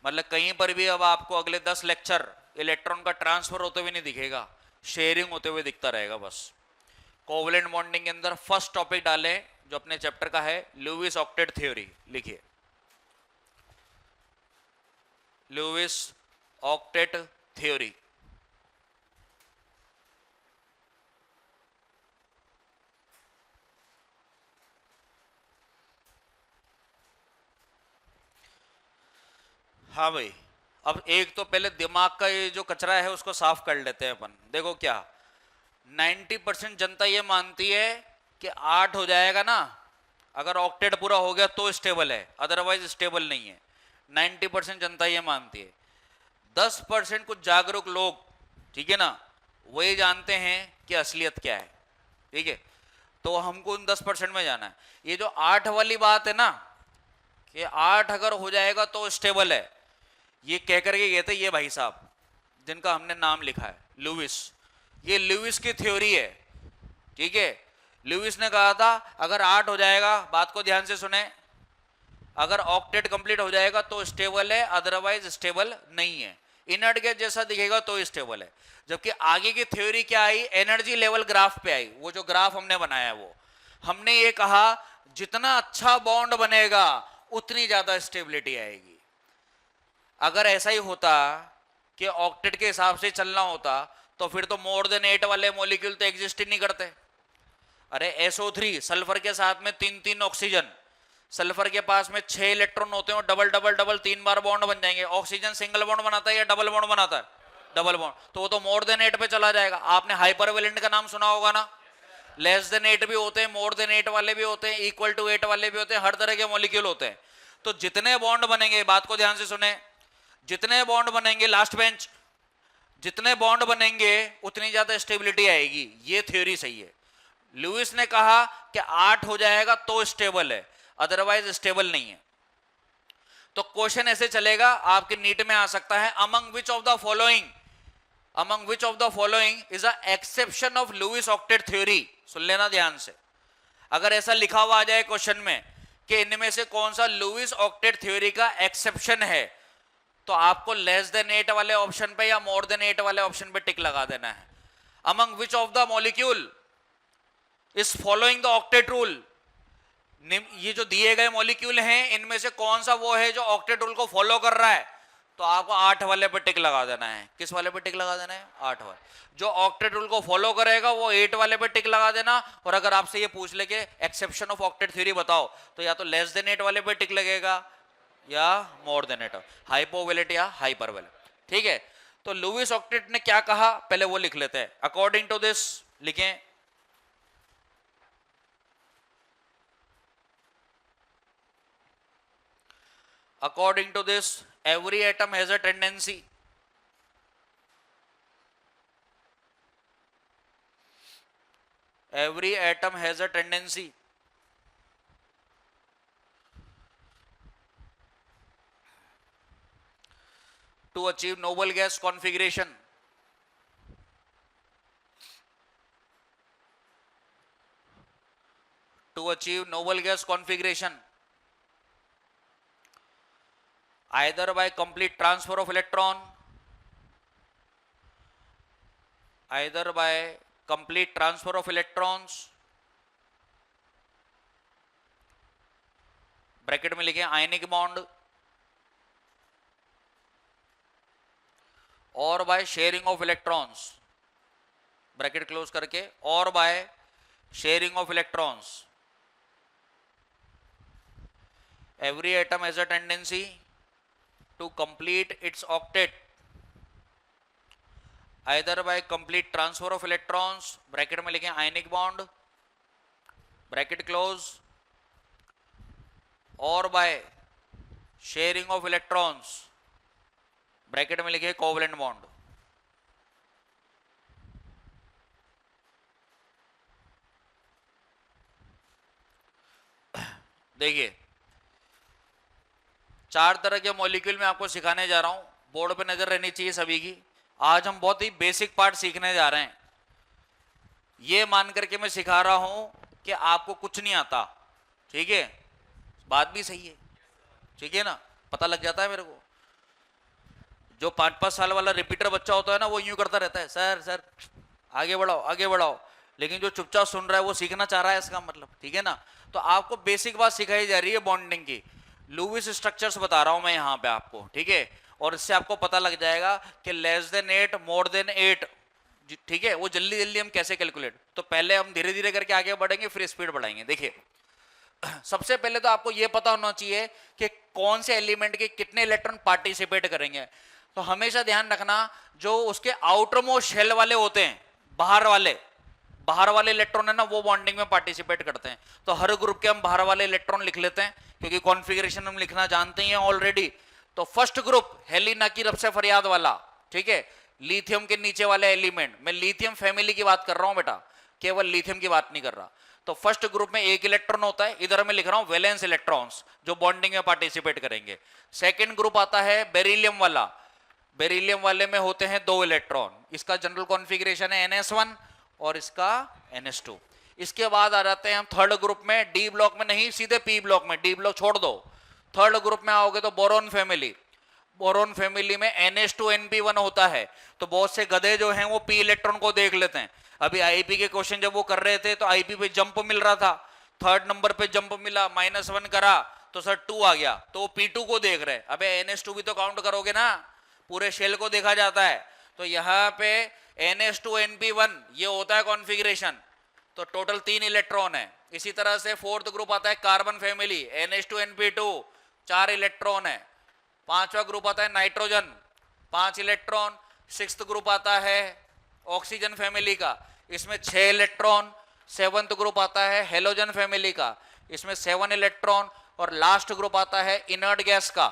A: मतलब कहीं पर भी अब आपको अगले 10 लेक्चर इलेक्ट्रॉन का ट्रांसफर होते हुए नहीं दिखेगा, शेयरिंग होते हुए दिखता रहेगा बस। कोवलेंट बॉन्डिंग के अंदर फर्स्ट टॉपिक डालें जो अपने चैप्टर का है, लुईस ऑक्टेट थ्योरी। लिखिए लुईस ऑक्टेट थ्योरी। हाँ भाई, अब एक तो पहले दिमाग का ये जो कचरा है उसको साफ कर लेते हैं अपन। देखो क्या 90% जनता ये मानती है कि 8 हो जाएगा ना, अगर ऑक्टेट पूरा हो गया तो स्टेबल है, अदरवाइज स्टेबल नहीं है। 90% जनता ये मानती है। 10% कुछ जागरूक लोग, ठीक है ना, वही जानते हैं कि असलियत क्या है, ठीक है। तो हमको उन 10% में जाना है। ये जो 8 वाली बात है ना कि 8 अगर हो जाएगा तो स्टेबल है, ये कह करके गए थे ये भाई साहब जिनका हमने नाम लिखा है लुईस। ये लुईस की थ्योरी है, ठीक है। लुईस ने कहा था अगर 8 हो जाएगा, बात को ध्यान से सुने, अगर ऑक्टेट कंप्लीट हो जाएगा तो स्टेबल है, अदरवाइज स्टेबल नहीं है। इनर्ट गैस जैसा दिखेगा तो स्टेबल है। जबकि आगे की थ्योरी क्या आई, एनर्जी लेवल ग्राफ पे आई। वो जो ग्राफ हमने बनाया वो हमने ये कहा जितना अच्छा बॉन्ड बनेगा उतनी ज्यादा स्टेबिलिटी आएगी। अगर ऐसा ही होता कि ऑक्टेट के हिसाब से चलना होता तो फिर तो मोर देन 8 वाले मॉलिक्यूल तो एग्जिस्ट ही नहीं करते। अरे SO3 सल्फर के साथ में 3 ऑक्सीजन, सल्फर के पास में 6 इलेक्ट्रॉन होते हैं, डबल डबल डबल 3 बार बॉन्ड बन जाएंगे। ऑक्सीजन सिंगल बॉन्ड बनाता है या डबल बॉन्ड बनाता है? डबल बॉन्ड, तो वो तो मोर देन 8 पे चला जाएगा। आपने हाइपरवेलेंट का नाम सुना होगा ना, लेस देन 8 भी होते हैं, मोर देन 8 वाले भी होते हैं, इक्वल टू 8 वाले भी होते हैं, हर तरह के मॉलिक्यूल होते हैं। तो जितने बॉन्ड बनेंगे, बात को ध्यान से सुने, जितने बॉन्ड बनेंगे, लास्ट बेंच, जितने बॉन्ड बनेंगे उतनी ज्यादा स्टेबिलिटी आएगी। ये थ्योरी सही है। लुईस ने कहा कि 8 हो जाएगा तो स्टेबल है, अदरवाइज स्टेबल नहीं है। तो क्वेश्चन ऐसे चलेगा, आपके नीट में आ सकता है, among which of the following, among which of the following is a exception of Lewis octet theory. सुन लेना ध्यान से, अगर ऐसा लिखा हुआ आ जाए क्वेश्चन में कि इनमें से कौन सा लुईस ऑक्टेट थ्योरी का एक्सेप्शन है, तो आपको लेस देन 8 वाले ऑप्शन पे या मोर देन 8 वाले ऑप्शन पे टिक लगा देना है। Among which of the molecule is following the octet rule, ये जो दिए गए मॉलिक्यूल हैं इनमें से कौन सा वो है जो ऑक्टेट रूल को फॉलो कर रहा है, तो आपको 8 वाले पे टिक लगा देना है। किस वाले पे टिक लगा देना है? 8 वाले। जो ऑक्टेट रूल को फॉलो करेगा वो 8 वाले पे टिक लगा देना। और अगर आपसे ये पूछ ले के एक्सेप्शन ऑफ ऑक्टेट थ्योरी बताओ, तो या तो लेस देन 8 वाले पे टिक लगेगा या मोर देन 8, हाइपोवेलेंट या हाइपरवेलेंट, ठीक है। तो लुईस ऑक्टेट ने क्या कहा पहले वो लिख लेते हैं। अकॉर्डिंग टू दिस लिखें, according to this every atom has a tendency, every atom has a tendency to achieve noble gas configuration, to achieve noble gas configuration either by complete transfer of electron, either by complete transfer of electrons, bracket में लिखें ionic bond, और by sharing of electrons, bracket close करके, और by sharing of electrons. Every atom has a tendency to complete its octet either by complete transfer of electrons, bracket में लिखें ionic bond, bracket close, और by sharing of electrons, bracket में लिखे covalent bond. देखिए 4 तरह के molecule में आपको सिखाने जा रहा हूं, बोर्ड पे नजर रहनी चाहिए सभी की। आज हम बहुत ही बेसिक पार्ट सीखने जा रहे हैं। ये मान करके मैं सिखा रहा हूं कि आपको कुछ नहीं आता, ठीक है, बात भी सही है, ठीक है ना, पता लग जाता है मेरे को। जो 5-5 साल वाला रिपीटर बच्चा होता है ना, वो यूं करता रहता है, सर सर आगे बढ़ाओ आगे बढ़ाओ, लेकिन जो चुपचाप सुन रहा है वो सीखना चाह रहा है, इसका मतलब, ठीक है ना। तो आपको बेसिक बात सिखाई जा रही है बॉन्डिंग की, लुईस स्ट्रक्चर्स बता रहा हूं मैं यहाँ पे आपको, ठीक है। और इससे आपको पता लग जाएगा कि लेस देन 8 मोर देन 8, ठीक है, वो जल्दी जल्दी हम कैसे कैलकुलेट। तो पहले हम धीरे धीरे करके आगे बढ़ेंगे, फिर स्पीड बढ़ाएंगे। देखिए सबसे पहले तो आपको यह पता होना चाहिए कि कौन से एलिमेंट के कितने इलेक्ट्रॉन पार्टिसिपेट करेंगे। तो हमेशा ध्यान रखना, जो उसके आउटर मोस्ट शेल वाले होते हैं, बाहर वाले इलेक्ट्रॉन है ना, वो बॉन्डिंग में पार्टिसिपेट करते हैं। तो हर ग्रुप के हम बाहर वाले इलेक्ट्रॉन लिख लेते हैं, क्योंकि कॉन्फ़िगरेशन हम लिखना जानते हैं ऑलरेडी। तो फर्स्ट ग्रुप हेलिना की रब से फरियाद वाला, ठीक है, लिथियम के नीचे वाले एलिमेंट, मैं लिथियम फैमिली की बात कर रहा हूं बेटा, केवल लिथियम की बात नहीं कर रहा। तो फर्स्ट ग्रुप में एक इलेक्ट्रॉन होता है, इधर मैं लिख रहा हूं वैलेंस इलेक्ट्रॉन्स, जो बॉन्डिंग में पार्टिसिपेट करेंगे। सेकेंड ग्रुप आता है बेरिलियम वाला, बेरिलियम वाले में होते हैं 2 इलेक्ट्रॉन, इसका जनरल कॉन्फ़िगरेशन है NS1 और इसका NS2। इसके बाद आ जाते हैं हम थर्ड ग्रुप में, डी ब्लॉक में नहीं, सीधे पी ब्लॉक में, डी ब्लॉक छोड़ दो। थर्ड ग्रुप में आओगे तो बोरोन फैमिली, बोरोन फैमिली में NH2NP1 होता है। तो बहुत से गधे जो हैं वो पी इलेक्ट्रॉन को देख लेते हैं। अभी आईपी के क्वेश्चन जब वो कर रहे थे तो आईपी पे जंप मिल रहा था, थर्ड नंबर पे जंप मिला, -1 करा तो सर 2 आ गया, तो P2 को देख रहे। अबे NH2 भी तो काउंट करोगे ना, पूरे शेल को देखा जाता है। तो यहाँ पे NH2NP1 ये होता है कॉन्फ़िगरेशन, तो टोटल 3 इलेक्ट्रॉन है। इसी तरह से फोर्थ ग्रुप आता है कार्बन फैमिली, NH2NP2 4 इलेक्ट्रॉन है। पांचवा ग्रुप आता है नाइट्रोजन, 5 इलेक्ट्रॉन। सिक्स्थ ग्रुप आता है ऑक्सीजन फैमिली का, इसमें 6 इलेक्ट्रॉन। सेवंथ ग्रुप आता है हेलोजन फैमिली का, इसमें 7 इलेक्ट्रॉन। और लास्ट ग्रुप आता है इनर्ट गैस का,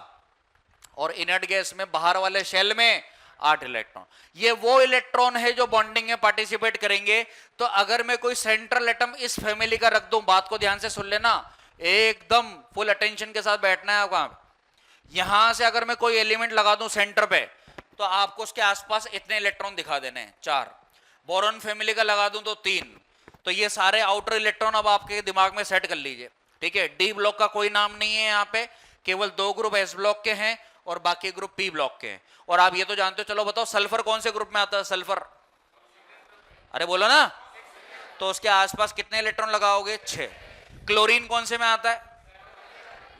A: और इनर्ट गैस में बाहर वाले शेल में 8 इलेक्ट्रॉन। ये वो इलेक्ट्रॉन है जो बॉन्डिंग में पार्टिसिपेट करेंगे। तो अगर मैं कोई सेंट्रल एटम इस फैमिली का रख दूं, बात को ध्यान से सुन लेना, एकदम फुल अटेंशन के साथ बैठना है आपका। यहां से अगर मैं कोई एलिमेंट लगा दूं सेंटर पे, तो आपको उसके आसपास इतने इलेक्ट्रॉन दिखा देने हैं, 4। बोरॉन फैमिली का लगा दूं तो 3। तो ये सारे आउटर इलेक्ट्रॉन अब आपके दिमाग में सेट कर लीजिए, ठीक है। डी ब्लॉक का कोई नाम नहीं है यहाँ पे, केवल 2 ग्रुप एस ब्लॉक के हैं और बाकी ग्रुप पी ब्लॉक के हैं। और आप ये तो जानते हो, चलो बताओ सल्फर कौन से ग्रुप में आता है? सल्फर, अरे बोलो ना, तो उसके आसपास कितने इलेक्ट्रॉन लगाओगे? 6। क्लोरीन कौन से में आता है?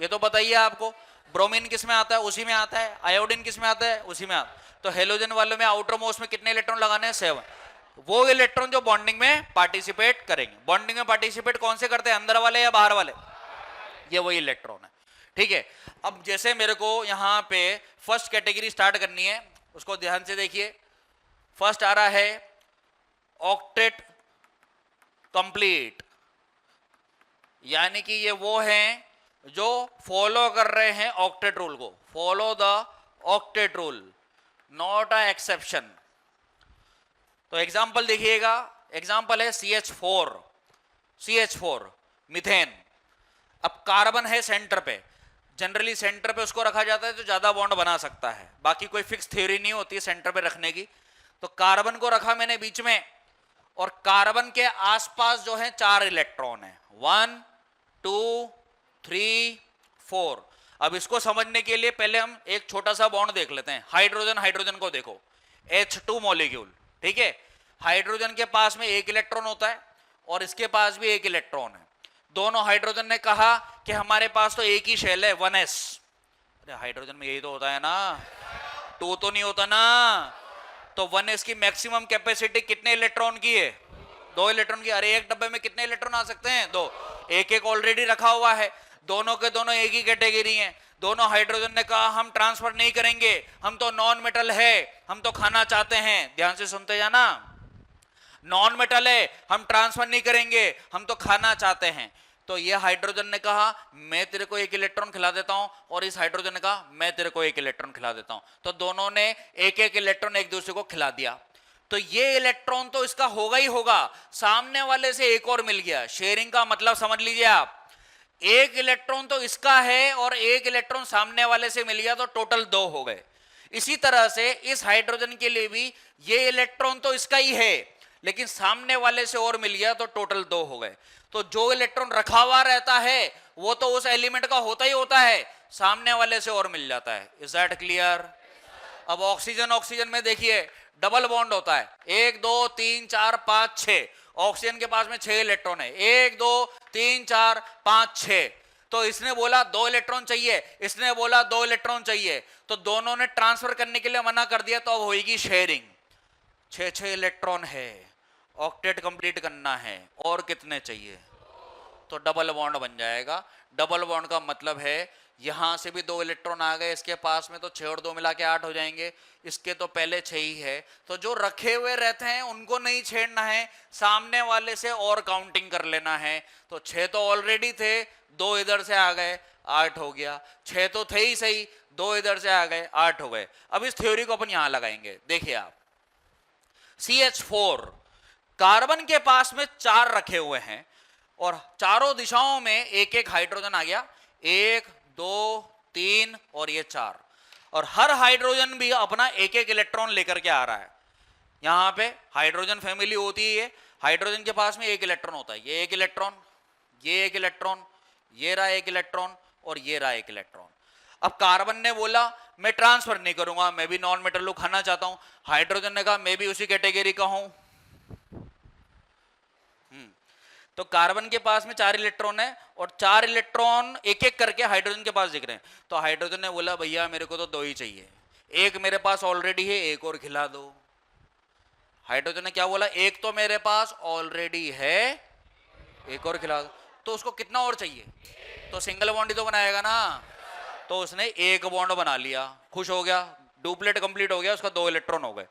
A: ये तो बताइए आपको। ब्रोमीन किस में आता है? उसी में आता है। आयोडीन किस में आता है? उसी में आता है। तो हेलोजन वाले में आउटर मोस्ट में कितने इलेक्ट्रॉन लगाने हैं? 7। वो इलेक्ट्रॉन जो बॉन्डिंग में पार्टिसिपेट करेंगे। बॉन्डिंग में पार्टिसिपेट कौन से करते हैं? अंदर वाले या बाहर वाले? ये वही इलेक्ट्रॉन है, ठीक है। अब जैसे मेरे को यहां पे फर्स्ट कैटेगरी स्टार्ट करनी है, उसको ध्यान से देखिए। फर्स्ट आ रहा है ऑक्टेट कंप्लीट, यानी कि ये वो हैं जो फॉलो कर रहे हैं ऑक्टेट रूल को। Follow the octet rule, not a exception. तो एग्जांपल देखिएगा, एग्जांपल है CH4 मीथेन। अब कार्बन है सेंटर पे, जनरली सेंटर पे उसको रखा जाता है तो ज्यादा बॉन्ड बना सकता है, बाकी कोई फिक्स थ्योरी नहीं होती है सेंटर पे रखने की। तो कार्बन को रखा मैंने बीच में, और कार्बन के आसपास जो है 4 इलेक्ट्रॉन है, 1 2 3 4। अब इसको समझने के लिए पहले हम एक छोटा सा बॉन्ड देख लेते हैं। हाइड्रोजन, हाइड्रोजन को देखो, H2 मॉलिक्यूल, ठीक है। हाइड्रोजन के पास में 1 इलेक्ट्रॉन होता है और इसके पास भी 1 इलेक्ट्रॉन है। दोनों हाइड्रोजन ने कहा कि हमारे पास तो एक ही शेल है, 1s। अरे हाइड्रोजन में यही तो होता है ना, 2 तो नहीं होता ना। तो 1s की मैक्सिमम कैपेसिटी कितने इलेक्ट्रॉन की है? 2 इलेक्ट्रॉन की। अरे एक डब्बे में कितने इलेक्ट्रॉन आ सकते हैं? 2। एक एक ऑलरेडी रखा हुआ है, दोनों के दोनों एक ही कैटेगरी हैं। दोनों हाइड्रोजन ने कहा हम ट्रांसफर नहीं करेंगे, हम तो नॉन मेटल है, हम तो खाना चाहते हैं। ध्यान से सुनते जाना, नॉन मेटल है, हम ट्रांसफर नहीं करेंगे, हम तो खाना चाहते हैं। तो ये हाइड्रोजन ने कहा मैं तेरे को 1 इलेक्ट्रॉन खिला देता हूं, और इस हाइड्रोजन ने कहा मैं तेरे को 1 इलेक्ट्रॉन खिला देता हूं। तो दोनों ने एक एक इलेक्ट्रॉन एक दूसरे को खिला दिया। तो ये इलेक्ट्रॉन तो इसका होगा ही होगा, सामने वाले से एक और मिल गया। शेयरिंग का मतलब समझ लीजिए आप, एक इलेक्ट्रॉन तो इसका है और एक इलेक्ट्रॉन सामने वाले से मिल गया, तो टोटल 2 हो गए। इसी तरह से इस हाइड्रोजन के लिए भी ये इलेक्ट्रॉन तो इसका ही है, लेकिन सामने वाले से और मिल गया, तो टोटल 2 हो गए। तो जो इलेक्ट्रॉन रखा हुआ रहता है वो तो उस एलिमेंट का होता ही होता है, सामने वाले से और मिल जाता है। Is that clear? अब ऑक्सीजन, ऑक्सीजन में देखिए डबल बॉन्ड होता है, 1 2 3 4 5 6। ऑक्सीजन के पास में 6 इलेक्ट्रॉन है, 1 2 3 4 5 6। तो इसने बोला 2 इलेक्ट्रॉन चाहिए, इसने बोला 2 इलेक्ट्रॉन चाहिए, तो दोनों ने ट्रांसफर करने के लिए मना कर दिया, तो अब होगी शेयरिंग। 6 इलेक्ट्रॉन है, ऑक्टेट कंप्लीट करना है, और कितने चाहिए? तो डबल बॉन्ड बन जाएगा। डबल बॉन्ड का मतलब है यहां से भी 2 इलेक्ट्रॉन आ गए इसके पास में, तो 6 और 2 मिला के 8 हो जाएंगे। इसके तो पहले 6 ही है, तो जो रखे हुए रहते हैं उनको नहीं छेड़ना है, सामने वाले से और काउंटिंग कर लेना है। तो 6 तो ऑलरेडी थे, 2 इधर से आ गए, 8 हो गया। 6 तो थे ही सही, 2 इधर से आ गए, 8 हो गए। अब इस थ्योरी को अपन यहां लगाएंगे। देखिए आप, CH4 कार्बन के पास में 4 रखे हुए हैं और चारों दिशाओं में एक एक हाइड्रोजन आ गया, 1 2 3 और ये 4, और हर हाइड्रोजन भी अपना एक एक इलेक्ट्रॉन लेकर के आ रहा है। यहां पे हाइड्रोजन फैमिली होती है, हाइड्रोजन के पास में एक इलेक्ट्रॉन होता है, ये एक इलेक्ट्रॉन, ये एक इलेक्ट्रॉन, ये रहा एक इलेक्ट्रॉन और ये रहा एक इलेक्ट्रॉन। अब कार्बन ने बोला मैं ट्रांसफर नहीं करूंगा, मैं भी नॉन मेटल खाना चाहता हूं। हाइड्रोजन ने कहा मैं भी उसी कैटेगरी का हूं। तो कार्बन के पास में 4 इलेक्ट्रॉन है और 4 इलेक्ट्रॉन एक एक करके हाइड्रोजन के पास दिख रहे हैं। तो हाइड्रोजन ने बोला भैया मेरे को तो 2 ही चाहिए, एक मेरे पास ऑलरेडी है, एक और खिला दो। हाइड्रोजन ने क्या बोला? एक तो मेरे पास ऑलरेडी है, एक और खिला दो। तो उसको कितना और चाहिए? तो सिंगल बॉन्ड ही तो बनाएगा ना। तो उसने एक बॉन्ड बना लिया, खुश हो गया, डुप्लेट कंप्लीट हो गया, उसका 2 इलेक्ट्रॉन हो गए।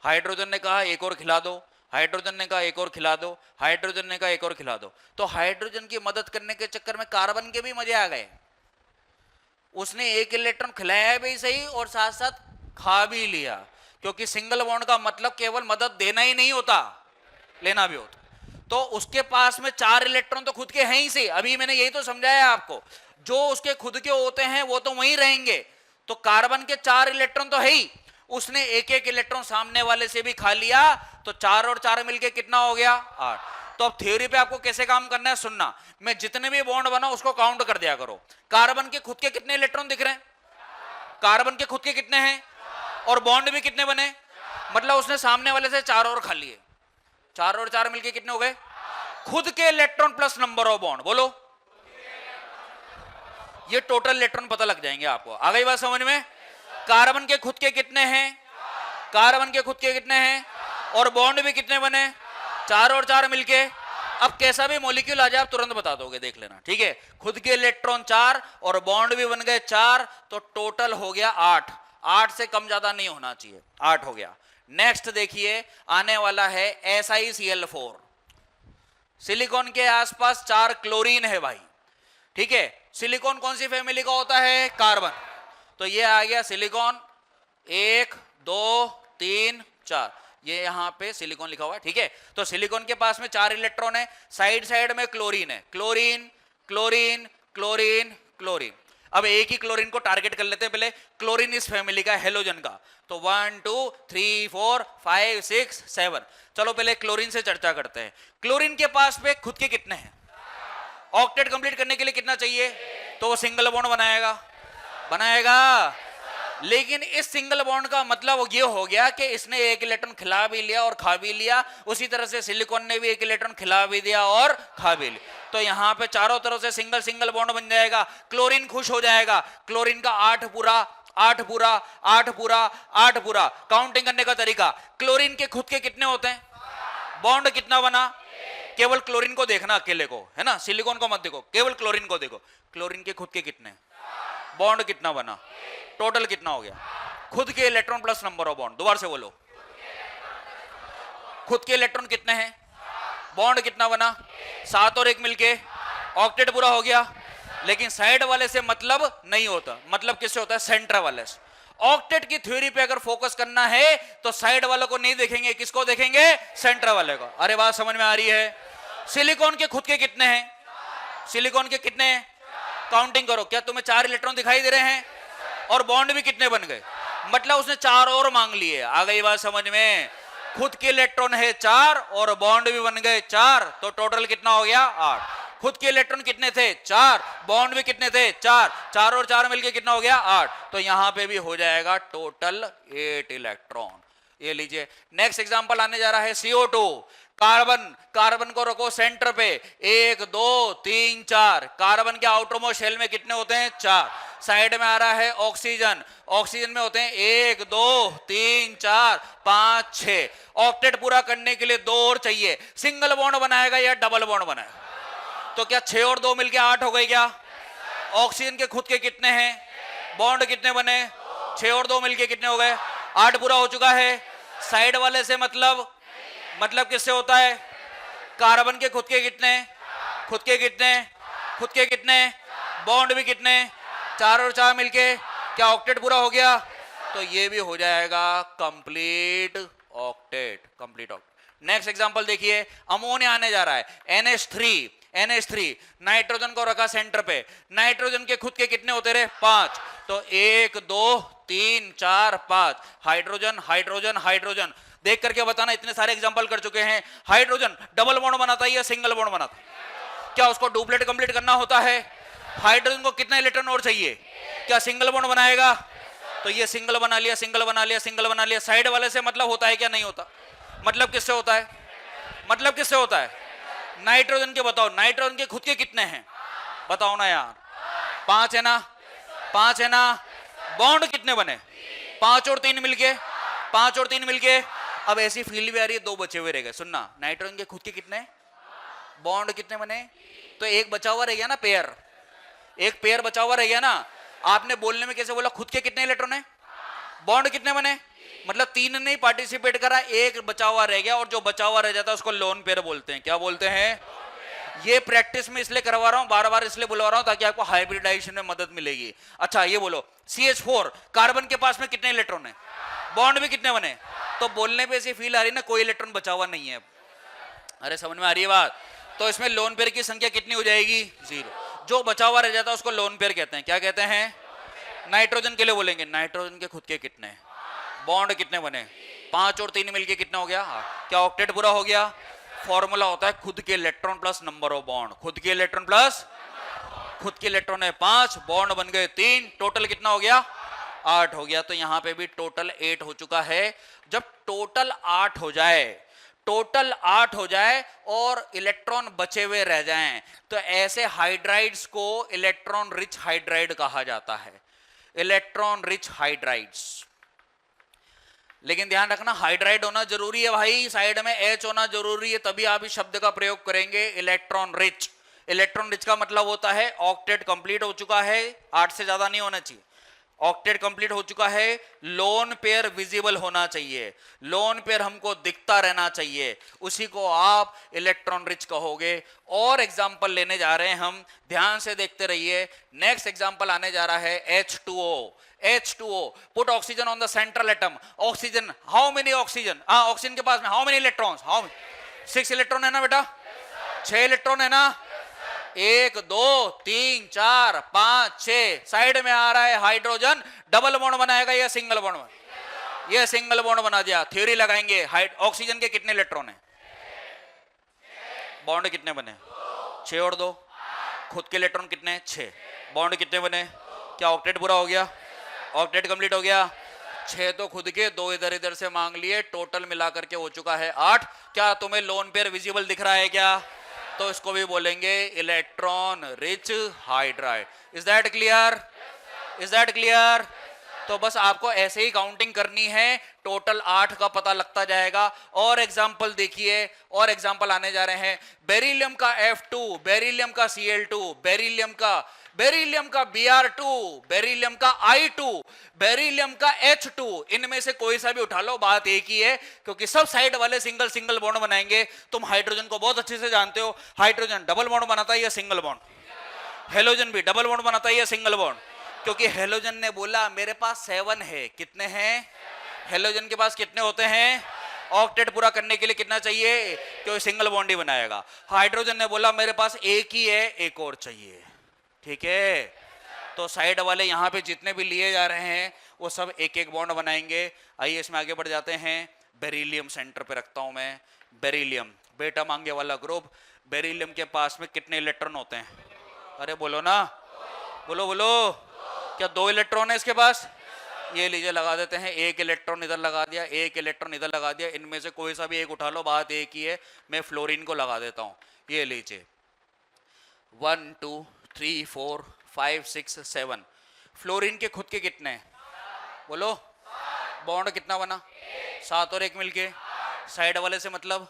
A: हाइड्रोजन ने कहा एक और खिला दो, हाइड्रोजन ने कहा एक और खिला दो, हाइड्रोजन ने कहा एक और खिला दो। तो हाइड्रोजन की मदद करने के चक्कर में कार्बन के भी मजे आ गए। उसने एक इलेक्ट्रॉन खिलाया भी सही और साथ साथ खा भी लिया, क्योंकि सिंगल बॉन्ड का मतलब केवल मदद देना ही नहीं होता, लेना भी होता। तो उसके पास में 4 इलेक्ट्रॉन तो खुद के हैं ही से, अभी मैंने यही तो समझाया आपको, जो उसके खुद के होते हैं वो तो वहीं रहेंगे। तो कार्बन के 4 इलेक्ट्रॉन तो है ही, उसने एक एक इलेक्ट्रॉन सामने वाले से भी खा लिया, तो 4 और 4 मिलके कितना हो गया? 8। तो अब थ्योरी पे आपको कैसे काम करना है सुनना, मैं जितने भी बॉन्ड बना उसको काउंट कर दिया करो। कार्बन के खुद के कितने इलेक्ट्रॉन दिख रहे हैं? कार्बन के खुद के कितने हैं? और बॉन्ड भी कितने बने? मतलब उसने सामने वाले से 4 और खा लिए, 4 और 4 मिलके कितने हो गए? खुद के electron plus number of bond, बोलो। ये टोटल इलेक्ट्रॉन पता लग जाएंगे आपको। आ गई बात समझ में? कार्बन के खुद के कितने हैं? कार्बन के खुद के कितने हैं? और बॉन्ड भी कितने बने? 4 और 4 मिलके। अब कैसा भी मॉलिक्यूल आ जाए आप तुरंत बता दोगे, देख लेना, ठीक है। खुद के इलेक्ट्रॉन 4 और बॉन्ड भी बन गए 4, तो टोटल हो गया 8। 8 से कम ज्यादा नहीं होना चाहिए, 8 हो गया। नेक्स्ट देखिए आने वाला है SiCl4। सिलिकॉन के आसपास 4 क्लोरीन है भाई, ठीक है। सिलिकॉन कौन सी फैमिली का होता है? कार्बन। तो ये आ गया सिलिकॉन, 1 2 3 4, ये यहां पे सिलिकॉन लिखा हुआ है, ठीक है। तो सिलिकॉन के पास में 4 इलेक्ट्रॉन है, साइड साइड में क्लोरीन है, क्लोरीन क्लोरीन क्लोरीन क्लोरीन। अब एक ही क्लोरीन को टारगेट कर लेते हैं पहले। क्लोरीन इस फैमिली का, हेलोजन का। तो 1 2 3 4 5 6 7। चलो पहले क्लोरीन से चर्चा करते हैं। क्लोरीन के पास में खुद के कितने हैं? ऑक्टेट कंप्लीट करने के लिए कितना चाहिए? तो वो सिंगल बॉन्ड बनाएगा। लेकिन इस सिंगल बॉन्ड का मतलब ये हो गया कि इसने एक इलेक्ट्रॉन खिला भी लिया और खा भी लिया। उसी तरह से सिलिकॉन ने भी एक इलेक्ट्रॉन खिला भी दिया और खा भी लिया। तो यहां पे चारों तरफ से सिंगल सिंगल बॉन्ड बन जाएगा। क्लोरीन खुश हो जाएगा। क्लोरीन का 8 पूरा 8 पूरा 8 पूरा 8 पूरा। काउंटिंग करने का तरीका, क्लोरीन के खुद के कितने होते हैं? बॉन्ड कितना बना? केवल क्लोरीन को देखना अकेले को, है ना, सिलिकॉन को मत देखो, केवल क्लोरीन को देखो। क्लोरीन के खुद के कितने? बॉन्ड कितना बना? टोटल कितना हो गया? खुद के electron plus number of bond. दोबारा से बोलो, खुद के इलेक्ट्रॉन कितने हैं? बॉन्ड कितना बना? 7 और 1 मिलके ऑक्टेट पूरा हो गया। लेकिन साइड वाले से मतलब नहीं होता, मतलब किससे होता है? सेंटर वाले से। ऑक्टेट की थ्योरी पे अगर फोकस करना है तो साइड वालों को नहीं देखेंगे, किसको देखेंगे? सेंटर वाले को। अरे बात समझ में आ रही है? सिलिकॉन के खुद के कितने हैं? सिलिकॉन के कितने हैं? काउंटिंग करो, क्या तुम्हें 4 इलेक्ट्रॉन दिखाई दे रहे हैं? और बॉन्ड भी कितने बन गए? मतलब उसने 4 और मांग लिए। आ गई बात समझ में? खुद के इलेक्ट्रॉन है 4 और बॉन्ड भी बन गए 4, तो टोटल कितना हो गया? 8। खुद के इलेक्ट्रॉन कितने थे? 4, बॉन्ड भी कितने थे? 4, 4 और 4 मिलके कितना हो गया? 8। तो यहां पे भी हो जाएगा टोटल 8 इलेक्ट्रॉन। ये लीजिए, नेक्स्ट एग्जांपल आने जा रहा है CO2। कार्बन, कार्बन को रखो सेंटर पे, 1 2 3 4। कार्बन के आउटरमोस्ट शेल में कितने होते हैं? 4। साइड में आ रहा है ऑक्सीजन, ऑक्सीजन में होते हैं 1 2 3 4 5 6। ऑक्टेट पूरा करने के लिए 2 और चाहिए। सिंगल बॉन्ड बनाएगा या डबल बॉन्ड बनाएगा? तो क्या 6 और 2 मिलके 8 हो गई क्या? ऑक्सीजन के खुद के कितने हैं? बॉन्ड कितने बने? 6 और 2 मिलके कितने हो गए? 8 पूरा हो चुका है। साइड वाले से मतलब किससे होता है? कार्बन के खुद के कितने? खुद के कितने? खुद के कितने? बॉन्ड भी कितने? 4 और 4 मिलके क्या ऑक्टेट पूरा हो गया? तो ये भी हो जाएगा complete octet, complete octet. Next example देखिए, अमोनिया आने जा रहा है, NH3। नाइट्रोजन को रखा सेंटर पे, नाइट्रोजन के खुद के कितने होते रहे? 5। तो 1 2 3 4 5। Hydrogen, hydrogen, hydrogen. देख करके बताना, इतने सारे एग्जांपल कर चुके हैं। हाइड्रोजन डबल बॉन्ड बनाता है या सिंगल बॉन्ड बनाता है? क्या उसको डुप्लेट कंप्लीट करना होता है? हाइड्रोजन को कितने इलेक्ट्रॉन और चाहिए? क्या सिंगल बॉन्ड बनाएगा? तो ये सिंगल बना लिया, सिंगल बना लिया, सिंगल बना लिया। साइड वाले से मतलब होता है क्या? नहीं होता। मतलब किससे होता है? मतलब किससे होता है? नाइट्रोजन के बताओ, नाइट्रोजन के खुद के कितने हैं? बताओ ना यार। 5 है ना? 5 है ना? बॉन्ड कितने बने? 5 और 3 मिलके, 5 और 3 मिलके। अब ऐसी फील्ड भी आ रही है, 2 बचे हुए रह गए। सुनना, नाइट्रोजन के खुद के कितने? बॉन्ड कितने बने? तो एक बचा हुआ रह गया ना, पेयर। एक पेयर बचा हुआ रह गया ना। आपने बोलने में कैसे बोला? खुद के कितने इलेक्ट्रॉन है? बॉन्ड कितने बने? मतलब 3 ने पार्टिसिपेट करा, एक बचा हुआ रह गया, और जो बचा हुआ रह जाता है उसको लोन पेयर बोलते हैं। क्या बोलते हैं? ये प्रैक्टिस में इसलिए करवा रहा हूं, बार बार इसलिए बुलवा रहा हूं ताकि आपको हाइब्रिडाइजेशन में मदद मिलेगी। अच्छा ये बोलो, CH4, कार्बन के पास में कितने इलेक्ट्रॉन है? बॉन्ड भी कितने बने? तो बोलने पे ऐसी फील आ रही है ना, कोई इलेक्ट्रॉन बचा हुआ नहीं है। अरे समझ में आ रही है बात? तो इसमें लोन पेयर की संख्या कितनी हो जाएगी? 0। जो बचा हुआ रह जाता है उसको लोन पेयर कहते हैं। क्या कहते हैं? नाइट्रोजन के लिए बोलेंगे, नाइट्रोजन के खुद के कितने? बॉन्ड कितने बने? 5 और 3 मिलके कितना हो गया? क्या ऑक्टेट पूरा हो गया? फॉर्मूला होता है खुद के electron plus number of bond. खुद के इलेक्ट्रॉन प्लस, खुद के इलेक्ट्रॉन है 5, बॉन्ड बन गए 3, टोटल कितना हो गया? 8 हो गया। तो यहां पे भी टोटल 8 हो चुका है। जब टोटल 8 हो जाए, टोटल 8 हो जाए और इलेक्ट्रॉन बचे हुए रह जाएं, तो ऐसे हाइड्राइड्स को इलेक्ट्रॉन रिच हाइड्राइड कहा जाता है। Electron rich hydrides. लेकिन ध्यान रखना, हाइड्राइड होना जरूरी है भाई, साइड में H होना जरूरी है, तभी आप इस शब्द का प्रयोग करेंगे, इलेक्ट्रॉन रिच। इलेक्ट्रॉन रिच का मतलब होता है ऑक्टेट कंप्लीट हो चुका है, 8 से ज्यादा नहीं होना चाहिए। ऑक्टेट कंप्लीट हो चुका है, लोन पेयर विजिबल होना चाहिए, लोन पेयर हमको दिखता रहना चाहिए, उसी को आप इलेक्ट्रॉन रिच कहोगे। और एग्जांपल लेने जा रहे हैं हम, ध्यान से देखते रहिए। नेक्स्ट एग्जांपल आने जा रहा है H2O। Put oxygen on the central atom. Oxygen, how many oxygen? Oxygen के पास में हाउ मेनी इलेक्ट्रॉन्स? 6 इलेक्ट्रॉन है ना बेटा? 6 इलेक्ट्रॉन है ना? 1 2 3 4 5 6। साइड में आ रहा है हाइड्रोजन, डबल बॉन्ड बनाएगा या सिंगल बॉन्ड? ये सिंगल बॉन्ड बना दिया। थ्योरी लगाएंगे, ऑक्सीजन के कितने इलेक्ट्रॉन है? बॉन्ड कितने बने? 6 और 2। खुद के इलेक्ट्रॉन कितने? 6। बॉन्ड कितने बने? क्या ऑक्टेट पूरा हो गया? ऑक्टेट कंप्लीट हो गया। 6 तो खुद के, 2 इधर इधर से मांग लिए, टोटल मिलाकर के हो चुका है 8। क्या तुम्हें लोन पेयर विजिबल दिख रहा है क्या? तो इसको भी बोलेंगे electron rich hydride. Is that clear? Is that clear? तो बस आपको ऐसे ही काउंटिंग करनी है, टोटल 8 का पता लगता जाएगा। और एग्जांपल देखिए, और एग्जांपल आने जा रहे हैं। बेरिलियम का F2, बेरिलियम का Cl2, बेरिलियम का Br2, बेरिलियम का I2, बेरिलियम का H2। इनमें से कोई सा भी उठा लो, बात एक ही है, क्योंकि सब साइड वाले सिंगल सिंगल बॉन्ड बनाएंगे। तुम हाइड्रोजन को बहुत अच्छे से जानते हो, हाइड्रोजन डबल बॉन्ड बनाता है या सिंगल बॉन्ड? हेलोजन भी डबल बॉन्ड बनाता है या सिंगल बॉन्ड? क्योंकि हेलोजन ने बोला मेरे पास 7 है। कितने हैं? हेलोजन के पास कितने होते हैं? ऑक्टेट पूरा करने के लिए कितना चाहिए? क्योंकि सिंगल बॉन्ड ही बनाएगा। हाइड्रोजन ने बोला मेरे पास एक ही है, एक और चाहिए। ठीक है, तो साइड वाले यहाँ पे जितने भी लिए जा रहे हैं वो सब एक एक बॉन्ड बनाएंगे। आइए इसमें आगे बढ़ जाते हैं। बेरिलियम सेंटर पे रखता हूं मैं। बेरिलियम बेटा मांगे वाला ग्रुप। बेरिलियम के पास में कितने इलेक्ट्रॉन होते हैं? अरे बोलो ना, बोलो बोलो। क्या 2 इलेक्ट्रॉन है इसके पास? ये लीजिए लगा देते हैं। एक इलेक्ट्रॉन इधर लगा दिया, एक इलेक्ट्रॉन इधर लगा दिया। इनमें से कोई सा भी एक उठा लो, बात एक ही है। मैं फ्लोरीन को लगा देता हूं। ये लीजिए 1 2 3 4 5 6 7। फ्लोरीन के खुद के कितने हैं? बोलो। बॉन्ड कितना बना? 7 और 1 मिलके। साइड वाले से मतलब?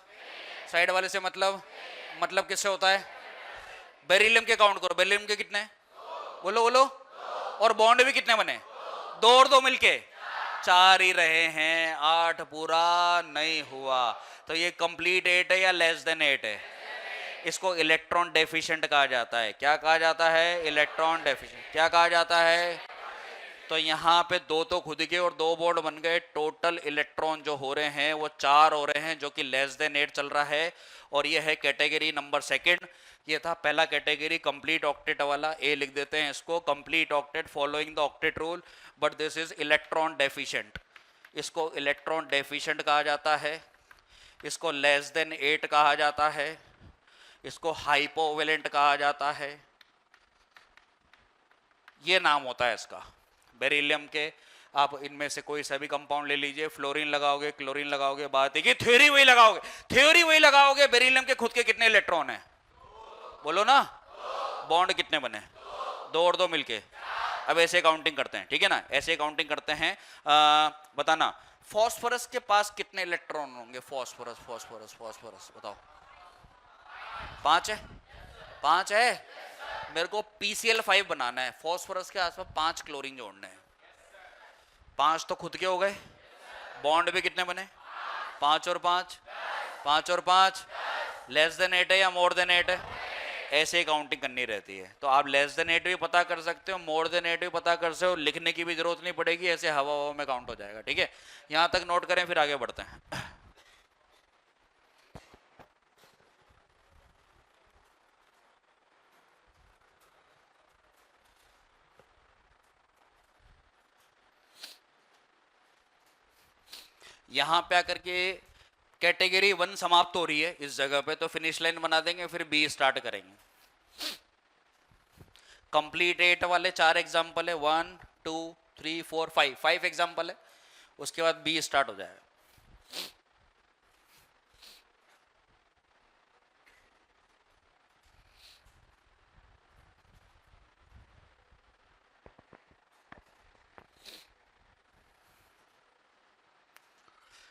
A: साइड वाले से मतलब किससे होता है? बेरिलियम के काउंट करो। बेरिलियम के कितने? बोलो बोलो। और बॉन्ड भी कितने बने? 2 और 2 मिलके 4 ही रहे हैं। 8 पूरा नहीं हुआ। तो ये कंप्लीट 8 है या लेस देन 8 है? इसको इलेक्ट्रॉन डेफिशिएंट कहा जाता है। क्या कहा जाता है? Electron deficient. क्या कहा जाता है? तो यहाँ पे 2 तो खुद के और 2 बॉन्ड बन गए। टोटल इलेक्ट्रॉन जो हो रहे हैं वो 4 हो रहे हैं, जो कि लेस देन 8 चल रहा है। और ये है कैटेगरी नंबर 2। ये था पहला कैटेगरी कंप्लीट ऑक्टेट वाला। ए लिख देते हैं इसको, complete octet following the octet rule, but this is electron deficient. इसको इलेक्ट्रॉन डेफिशिएंट कहा जाता है। इसको लेस देन 8 कहा जाता है। इसको हाइपोवेलेंट कहा जाता है। ये नाम होता है इसका। बेरिलियम के आप इनमें से कोई सा भी कंपाउंड ले लीजिए, फ्लोरीन लगाओगे, क्लोरीन लगाओगे, बात है कि थ्योरी वही लगाओगे। थ्योरी वही लगाओगे। बेरिलियम के खुद के कितने इलेक्ट्रॉन हैं? बोलो ना। बॉन्ड कितने बने? 2 और 2 मिलके। अब ऐसे काउंटिंग करते हैं, ठीक है ना? ऐसे काउंटिंग करते हैं। बताना फॉस्फोरस के पास कितने इलेक्ट्रॉन होंगे? फॉस्फोरस फॉस्फोरस फॉस्फोरस बताओ। 5 है? 5 है। मेरे को PCl5 बनाना है। फॉस्फोरस के आसपास 5 क्लोरीन जोड़ने हैं। 5 तो खुद के हो गए। बॉन्ड भी कितने बने? 5 और 5, 5 और 5। लेस देन 8 है या मोर देन 8 है? ऐसे काउंटिंग करनी रहती है। तो आप लेस देन 8 भी पता कर सकते हो, मोर देन 8 भी पता कर सकते हो। लिखने की भी जरूरत नहीं पड़ेगी, ऐसे हवा हवा में काउंट हो जाएगा। ठीक है, यहां तक नोट करें, फिर आगे बढ़ते हैं। यहां पे आकर के कैटेगरी 1 समाप्त हो रही है इस जगह पे, तो फिनिश लाइन बना देंगे, फिर बी स्टार्ट करेंगे। कंप्लीट 8 वाले 4 एग्जाम्पल है। 1 2 3 4 5 एग्जाम्पल है। उसके बाद बी स्टार्ट हो जाएगा।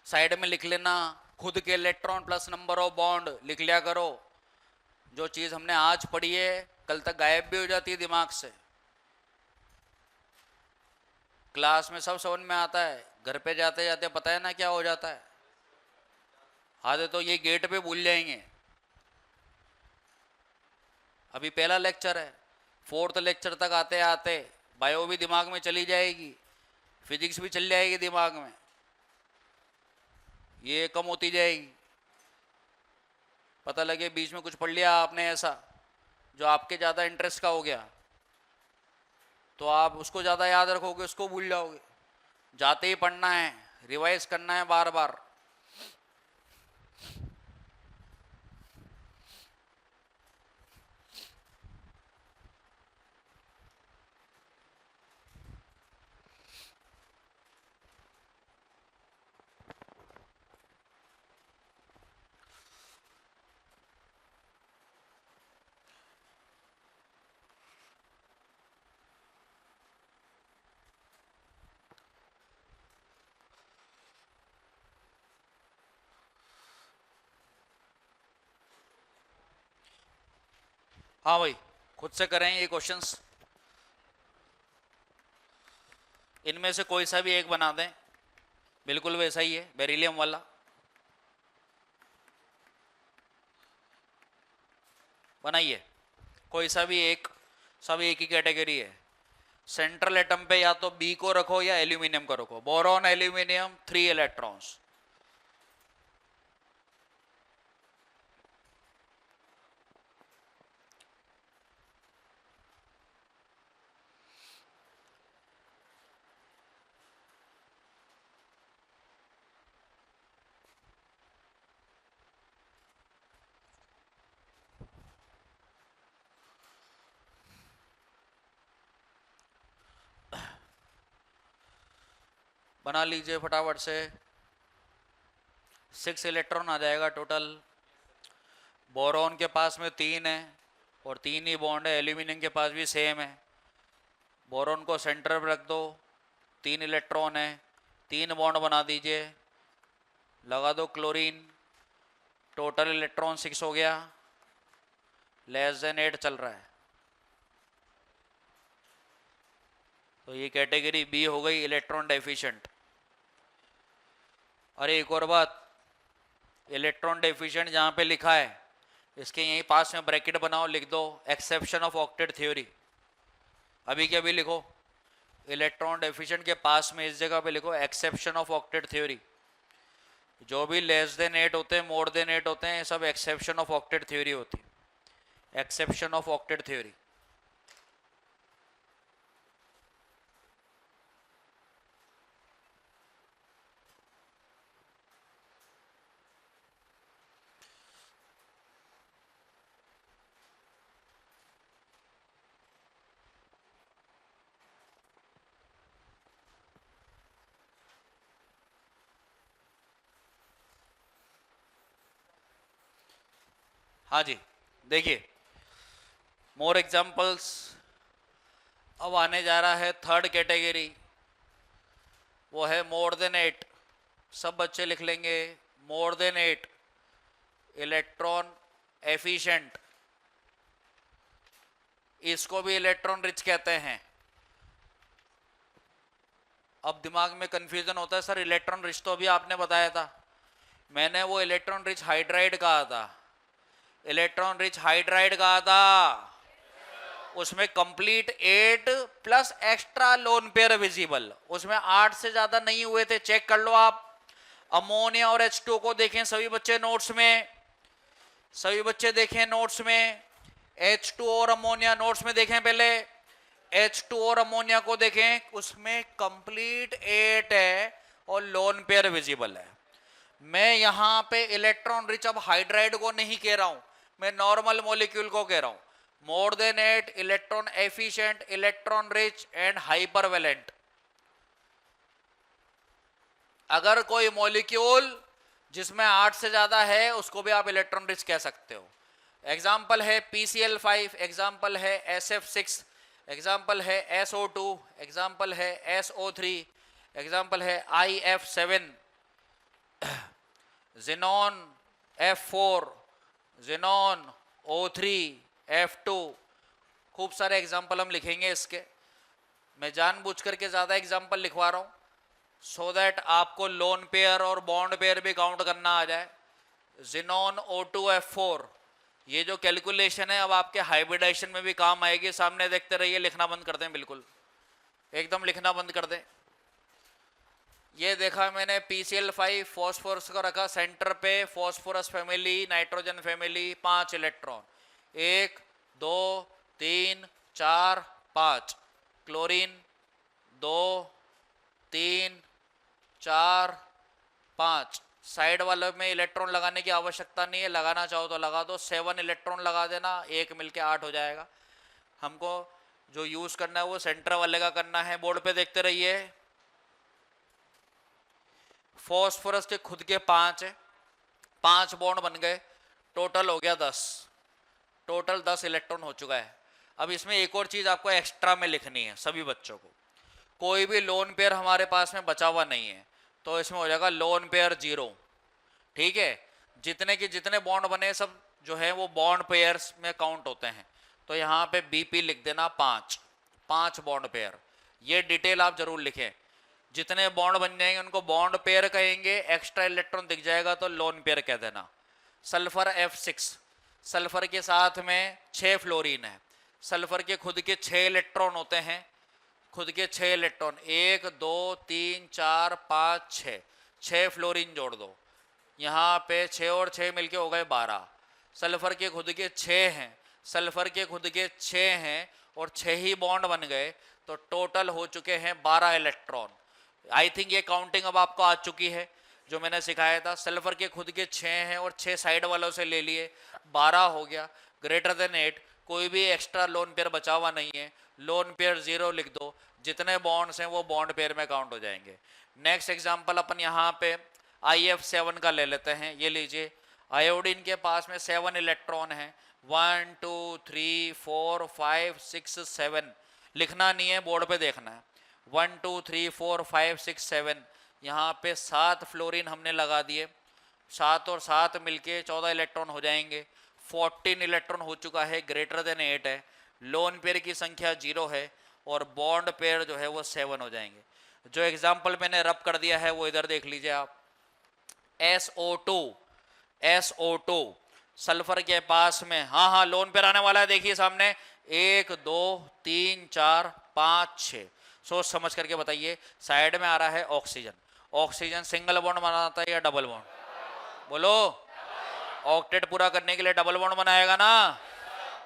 A: साइड में लिख लेना खुद के electron plus number of bond लिख लिया करो। जो चीज हमने आज पढ़ी है कल तक गायब भी हो जाती है दिमाग से। क्लास में सब समझ में आता है, घर पे जाते जाते पता है ना क्या हो जाता है। आधे तो ये गेट पे भूल जाएंगे। अभी पहला लेक्चर है, 4th लेक्चर तक आते आते बायो भी दिमाग में चली जाएगी, फिजिक्स भी चल जाएगी दिमाग में, ये कम होती जाएगी। पता लगे बीच में कुछ पढ़ लिया आपने ऐसा जो आपके ज़्यादा इंटरेस्ट का हो गया, तो आप उसको ज़्यादा याद रखोगे, उसको भूल जाओगे। जाते ही पढ़ना है, रिवाइज करना है बार बार। हाँ भाई, खुद से करें ये क्वेश्चंस। इनमें से कोई सा भी एक बना दें, बिल्कुल वैसा ही है बेरिलियम वाला। बनाइए कोई सा भी एक, सब एक ही कैटेगरी है। सेंट्रल एटम पे या तो बी को रखो या एल्यूमिनियम को रखो। Boron aluminium 3 electrons. बना लीजिए फटाफट से। 6 इलेक्ट्रॉन आ जाएगा टोटल। बोरॉन के पास में 3 है और 3 ही बॉन्ड है। एल्यूमिनियम के पास भी सेम है। बोरॉन को सेंटर पर रख दो, 3 इलेक्ट्रॉन है, 3 बॉन्ड बना दीजिए। लगा दो क्लोरीन, टोटल इलेक्ट्रॉन 6 हो गया। <8 चल रहा है, तो ये कैटेगरी बी हो गई, इलेक्ट्रॉन डेफिशिएंट। अरे एक और बात, इलेक्ट्रॉन डेफिशिएंट जहां पे लिखा है इसके यहीं पास में ब्रैकेट बनाओ, लिख दो एक्सेप्शन ऑफ ऑक्टेट थ्योरी। अभी के अभी लिखो, इलेक्ट्रॉन डेफिशिएंट के पास में इस जगह पे लिखो एक्सेप्शन ऑफ ऑक्टेट थ्योरी। जो भी <8 होते हैं, <8 होते हैं, सब एक्सेप्शन ऑफ ऑक्टेट थ्योरी होती है। Exception of octet theory. हाँ जी, देखिए मोर एग्जांपल्स। अब आने जा रहा है थर्ड कैटेगरी, वो है <8। सब बच्चे लिख लेंगे <8 इलेक्ट्रॉन एफिशिएंट। इसको भी इलेक्ट्रॉन रिच कहते हैं। अब दिमाग में कंफ्यूजन होता है, सर इलेक्ट्रॉन रिच तो अभी आपने बताया था। मैंने वो इलेक्ट्रॉन रिच हाइड्राइड कहा था। इलेक्ट्रॉन रिच हाइड्राइड कहा था, उसमें complete 8 plus extra lone pair visible, उसमें 8 से ज्यादा नहीं हुए थे। चेक कर लो आप। अमोनिया और H2O को देखें सभी बच्चे नोट्स में, सभी बच्चे देखें नोट्स में। H2O और अमोनिया नोट्स में देखें पहले। H2O और अमोनिया को देखें, उसमें कंप्लीट 8 है और लोन पेयर विजिबल है। मैं यहां पे इलेक्ट्रॉन रिच अब हाइड्राइड को नहीं कह रहा हूं, मैं नॉर्मल मॉलिक्यूल को कह रहा हूं। <8 electron efficient, electron rich and hypervalent. अगर कोई मॉलिक्यूल जिसमें 8 से ज्यादा है उसको भी आप इलेक्ट्रॉन रिच कह सकते हो। एग्जाम्पल है PCl5, एग्जाम्पल है SF6, एग्जाम्पल है SO2, एग्जाम्पल है SO3, एग्जाम्पल है IF7, xenon F4, xenon O3, F2। खूब सारे एग्जाम्पल हम लिखेंगे इसके। मैं जानबूझ करके ज्यादा एग्जाम्पल लिखवा रहा हूं सो दैट आपको लोन पेयर और बॉन्ड पेयर भी काउंट करना आ जाए। ज़ेनॉन O2F4, ये जो कैलकुलेशन है अब आपके हाइब्रिडाइजेशन में भी काम आएगी। सामने देखते रहिए, लिखना बंद कर दें, बिल्कुल एकदम लिखना बंद कर दें। ये देखा मैंने PCl5 फॉस्फोरस को रखा सेंटर पे, phosphorus family, nitrogen family, 5 electron, 1 2 3 4 5। Chlorine 2 3 4 5। Side वाले में इलेक्ट्रॉन लगाने की आवश्यकता नहीं है, लगाना चाहो तो लगा दो। 7 इलेक्ट्रॉन लगा देना, एक मिलके 8 हो जाएगा। हमको जो यूज करना है वो सेंटर वाले का करना है। बोर्ड पे देखते रहिए। फॉस्फोरस के खुद के 5 है, 5 बॉन्ड बन गए, टोटल हो गया 10। टोटल 10 इलेक्ट्रॉन हो चुका है। अब इसमें एक और चीज आपको एक्स्ट्रा में लिखनी है सभी बच्चों को। कोई भी लोन पेयर हमारे पास में बचा हुआ नहीं है, तो इसमें हो जाएगा लोन पेयर 0। ठीक है, जितने के जितने बॉन्ड बने सब जो है वो बॉन्ड पेयर्स में काउंट होते हैं। तो यहाँ पे BP लिख देना 5 बॉन्ड पेयर। ये डिटेल आप जरूर लिखें। जितने बॉन्ड बन जाएंगे उनको बॉन्ड पेयर कहेंगे, एक्स्ट्रा इलेक्ट्रॉन दिख जाएगा तो लोन पेयर कह देना। सल्फर F6, सल्फर के साथ में 6 फ्लोरीन है। सल्फर के खुद के 6 इलेक्ट्रॉन होते हैं, खुद के 6 इलेक्ट्रॉन, 1 2 3 4 5 6, 6 फ्लोरीन जोड़ दो। यहाँ पे 6 और 6 मिलके हो गए 12। सल्फर के खुद के 6 हैं, सल्फर के खुद के 6 हैं और 6 ही बॉन्ड बन गए, तो टोटल हो चुके हैं 12 इलेक्ट्रॉन। आई थिंक ये काउंटिंग अब आपको आ चुकी है जो मैंने सिखाया था। सल्फर के खुद के 6 हैं और 6 साइड वालों से ले लिए, 12 हो गया। <8, कोई भी एक्स्ट्रा लोन पेयर बचा हुआ नहीं है, लोन पेयर 0 लिख दो। जितने बॉन्ड्स हैं वो बॉन्ड पेयर में काउंट हो जाएंगे। नेक्स्ट एग्जांपल अपन यहाँ पे IF7 का ले लेते हैं। ये लीजिए, आयोडीन के पास में 7 इलेक्ट्रॉन है, 1 2 3 4 5 6 7। लिखना नहीं है, बोर्ड पे देखना है। 1 2 3 4 5 6 7। यहाँ पे 7 फ्लोरीन हमने लगा दिए, 7 और 7 मिलके 14 इलेक्ट्रॉन हो जाएंगे। 14 इलेक्ट्रॉन हो चुका है, ग्रेटर देन 8 है। लोन पेयर की संख्या 0 है और बॉन्ड पेयर जो है वो 7 हो जाएंगे। जो एग्जाम्पल मैंने रब कर दिया है वो इधर देख लीजिए आप। SO2 सल्फर के पास में, हाँ हाँ लोन पेयर आने वाला है, देखिए सामने 1 2 3 4 5 6। सोच समझ करके बताइए। साइड में आ रहा है ऑक्सीजन। ऑक्सीजन सिंगल बॉन्ड बनाता है या डबल बॉन्ड? बोलो। ऑक्टेट पूरा करने के लिए डबल बॉन्ड बनाएगा ना।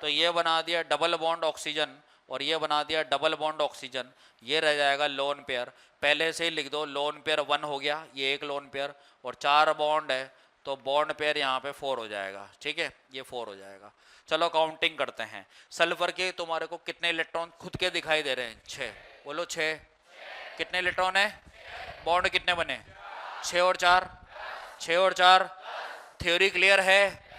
A: तो ये बना दिया डबल बॉन्ड ऑक्सीजन और ये बना दिया डबल बॉन्ड ऑक्सीजन। ये रह जाएगा लोन पेयर। पहले से ही लिख दो, लोन पेयर 1 हो गया, ये एक लोन पेयर, और 4 बॉन्ड है तो बॉन्ड पेयर यहाँ पे 4 हो जाएगा। ठीक है, ये 4 हो जाएगा। चलो काउंटिंग करते हैं। सल्फर के तुम्हारे को कितने इलेक्ट्रॉन खुद के दिखाई दे रहे हैं? 6। बोलो 6। कितने इलेक्ट्रॉन है? बॉन्ड कितने बने? 6 और 4। 6 और 4। थ्योरी क्लियर है?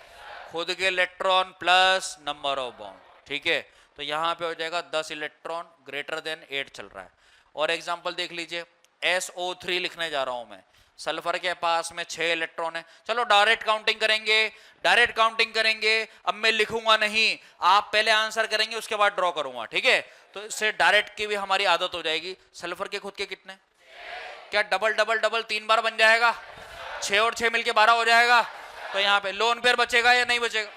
A: खुद के electron plus number of bond. ठीक है, तो यहाँ पे हो जाएगा 10 इलेक्ट्रॉन, ग्रेटर देन 8 चल रहा है। और एग्जांपल देख लीजिए, SO3 लिखने जा रहा हूं मैं। सल्फर के पास में 6 इलेक्ट्रॉन है। चलो डायरेक्ट काउंटिंग करेंगे, डायरेक्ट काउंटिंग करेंगे। अब मैं लिखूंगा नहीं, आप पहले आंसर करेंगे उसके बाद ड्रॉ करूंगा। ठीक है, तो इससे डायरेक्ट की भी हमारी आदत हो जाएगी। सल्फर के खुद के कितने? क्या डबल डबल डबल 3 बार बन जाएगा? 6 और 6 मिलके 12 हो जाएगा। तो यहाँ पे लोन पेयर बचेगा या नहीं बचेगा?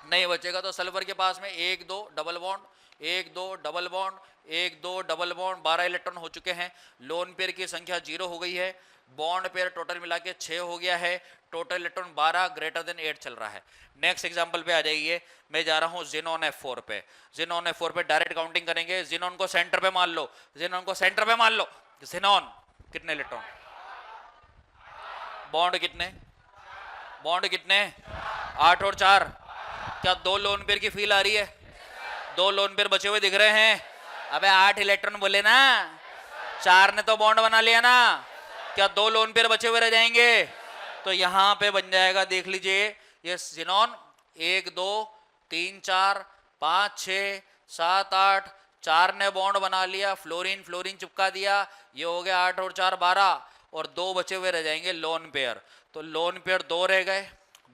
A: नहीं बचेगा। तो सल्फर के पास में 1 2 double bond, 1 2 double bond, 1 2 double bond, 12 electron हो चुके हैं। लोन पेयर की संख्या 0 हो गई है। बॉन्ड पेयर टोटल मिला के 6 हो गया है। टोटल इलेक्ट्रॉन 12 ग्रेटर देन 8 चल रहा है। नेक्स्ट एग्जांपल पे आ जाइए। मैं जा रहा हूं जिनोन F4 पे। जिनोन F4 पे डायरेक्ट काउंटिंग करेंगे। जिनोन को सेंटर पे मान लो, जिनोन को सेंटर पे मान लो। जिनोन कितने इलेक्ट्रॉन? बॉन्ड कितने? बॉन्ड कितने? 8 और 4। क्या 2 लोन पेयर की फील आ रही है? 2 लोन पेयर बचे हुए दिख रहे हैं? अबे 8 इलेक्ट्रॉन बोले ना, 4 ने तो बॉन्ड बना लिया ना। क्या 2 लोन पेयर बचे हुए रह जाएंगे? तो यहां पे बन जाएगा, देख लीजिए, ये जिनोन 1 2 3 4 5 6 7 8, 4 ने बॉन्ड बना लिया, फ्लोरीन फ्लोरीन चिपका दिया, ये हो गया 8 और 4 12, और 2 बचे हुए रह जाएंगे लोन पेयर। तो लोन पेयर 2 रह गए,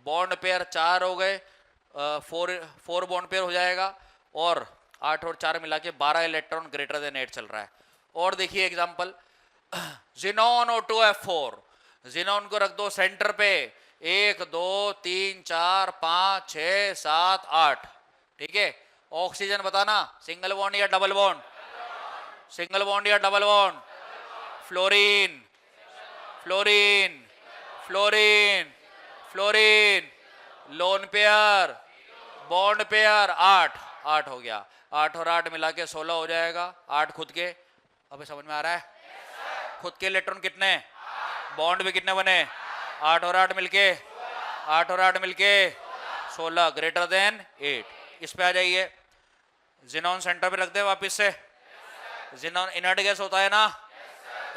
A: बॉन्ड पेयर 4 हो गए, 4 बॉन्ड पेयर हो जाएगा, और 8 और 4 मिला के 12 इलेक्ट्रॉन ग्रेटर देन 8 चल रहा है। और देखिए एग्जांपल, जिनोन O2F4। जिनोन को रख दो सेंटर पे, 1 2 3 4 5 6 7 8। ठीक है, ऑक्सीजन बताना, सिंगल बॉन्ड या डबल बॉन्ड? सिंगल बॉन्ड या double bond? Fluorine fluorine fluorine fluorine. Lone pair, bond pair 8 8 हो गया। 8 और 8 मिला के 16 हो जाएगा। 8 खुद के, अबे समझ में आ रहा है? खुद के इलेक्ट्रॉन कितने? बॉन्ड भी कितने बने? 8 और 8 मिलके, 8 और 8 मिलके 16 ग्रेटर देन 8। इस पे आ जाइए। जिनोन सेंटर पे रख दे वापिस से। जिनोन इनर्ट गैस होता है ना,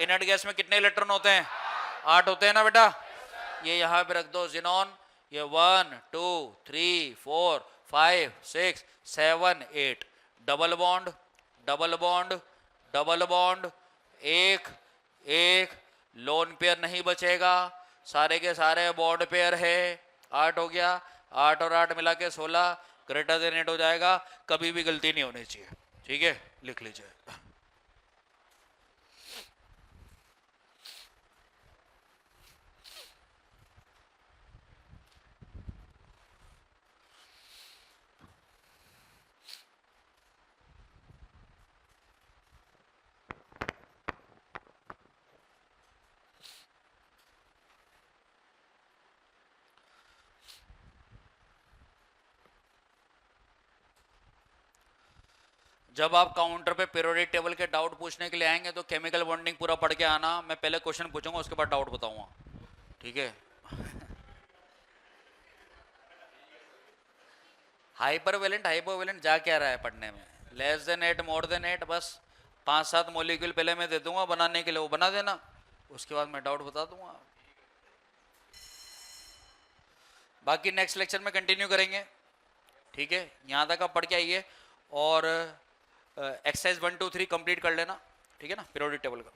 A: इनर्ट गैस में कितने इलेक्ट्रॉन होते हैं? 8 होते हैं ना बेटा। ये यहाँ पे रख दो जिनोन, ये 1 2 3 4 5 6 7 8। Double bond double bond double bond, 1 1, lone pair नहीं बचेगा, सारे के सारे बॉन्ड पेयर है। 8 हो गया, 8 और 8 मिला के 16 ग्रेटर देन 8 हो जाएगा। कभी भी गलती नहीं होनी चाहिए। ठीक है, लिख लीजिए। जब आप काउंटर पे पीरियोडिक टेबल के डाउट पूछने के लिए आएंगे तो केमिकल बॉन्डिंग पूरा पढ़ के आना। मैं पहले क्वेश्चन पूछूंगा, उसके बाद डाउट बताऊंगा। ठीक है। हाइपरवेलेंट हाइपोवेलेंट जा क्या रहा है पढ़ने में? लेस देन 8 मोर देन 8, बस 5 7 मॉलिक्यूल पहले मैं दे दूंगा बनाने के लिए, वो बना देना। उसके बाद मैं डाउट बता दूंगा। बाकी नेक्स्ट लेक्चर में कंटिन्यू करेंगे, ठीक है। यहाँ तक आप पढ़ के आइए और एक्सरसाइज 1 2 3 कंप्लीट कर लेना, ठीक है ना, पीरियोडिक टेबल का।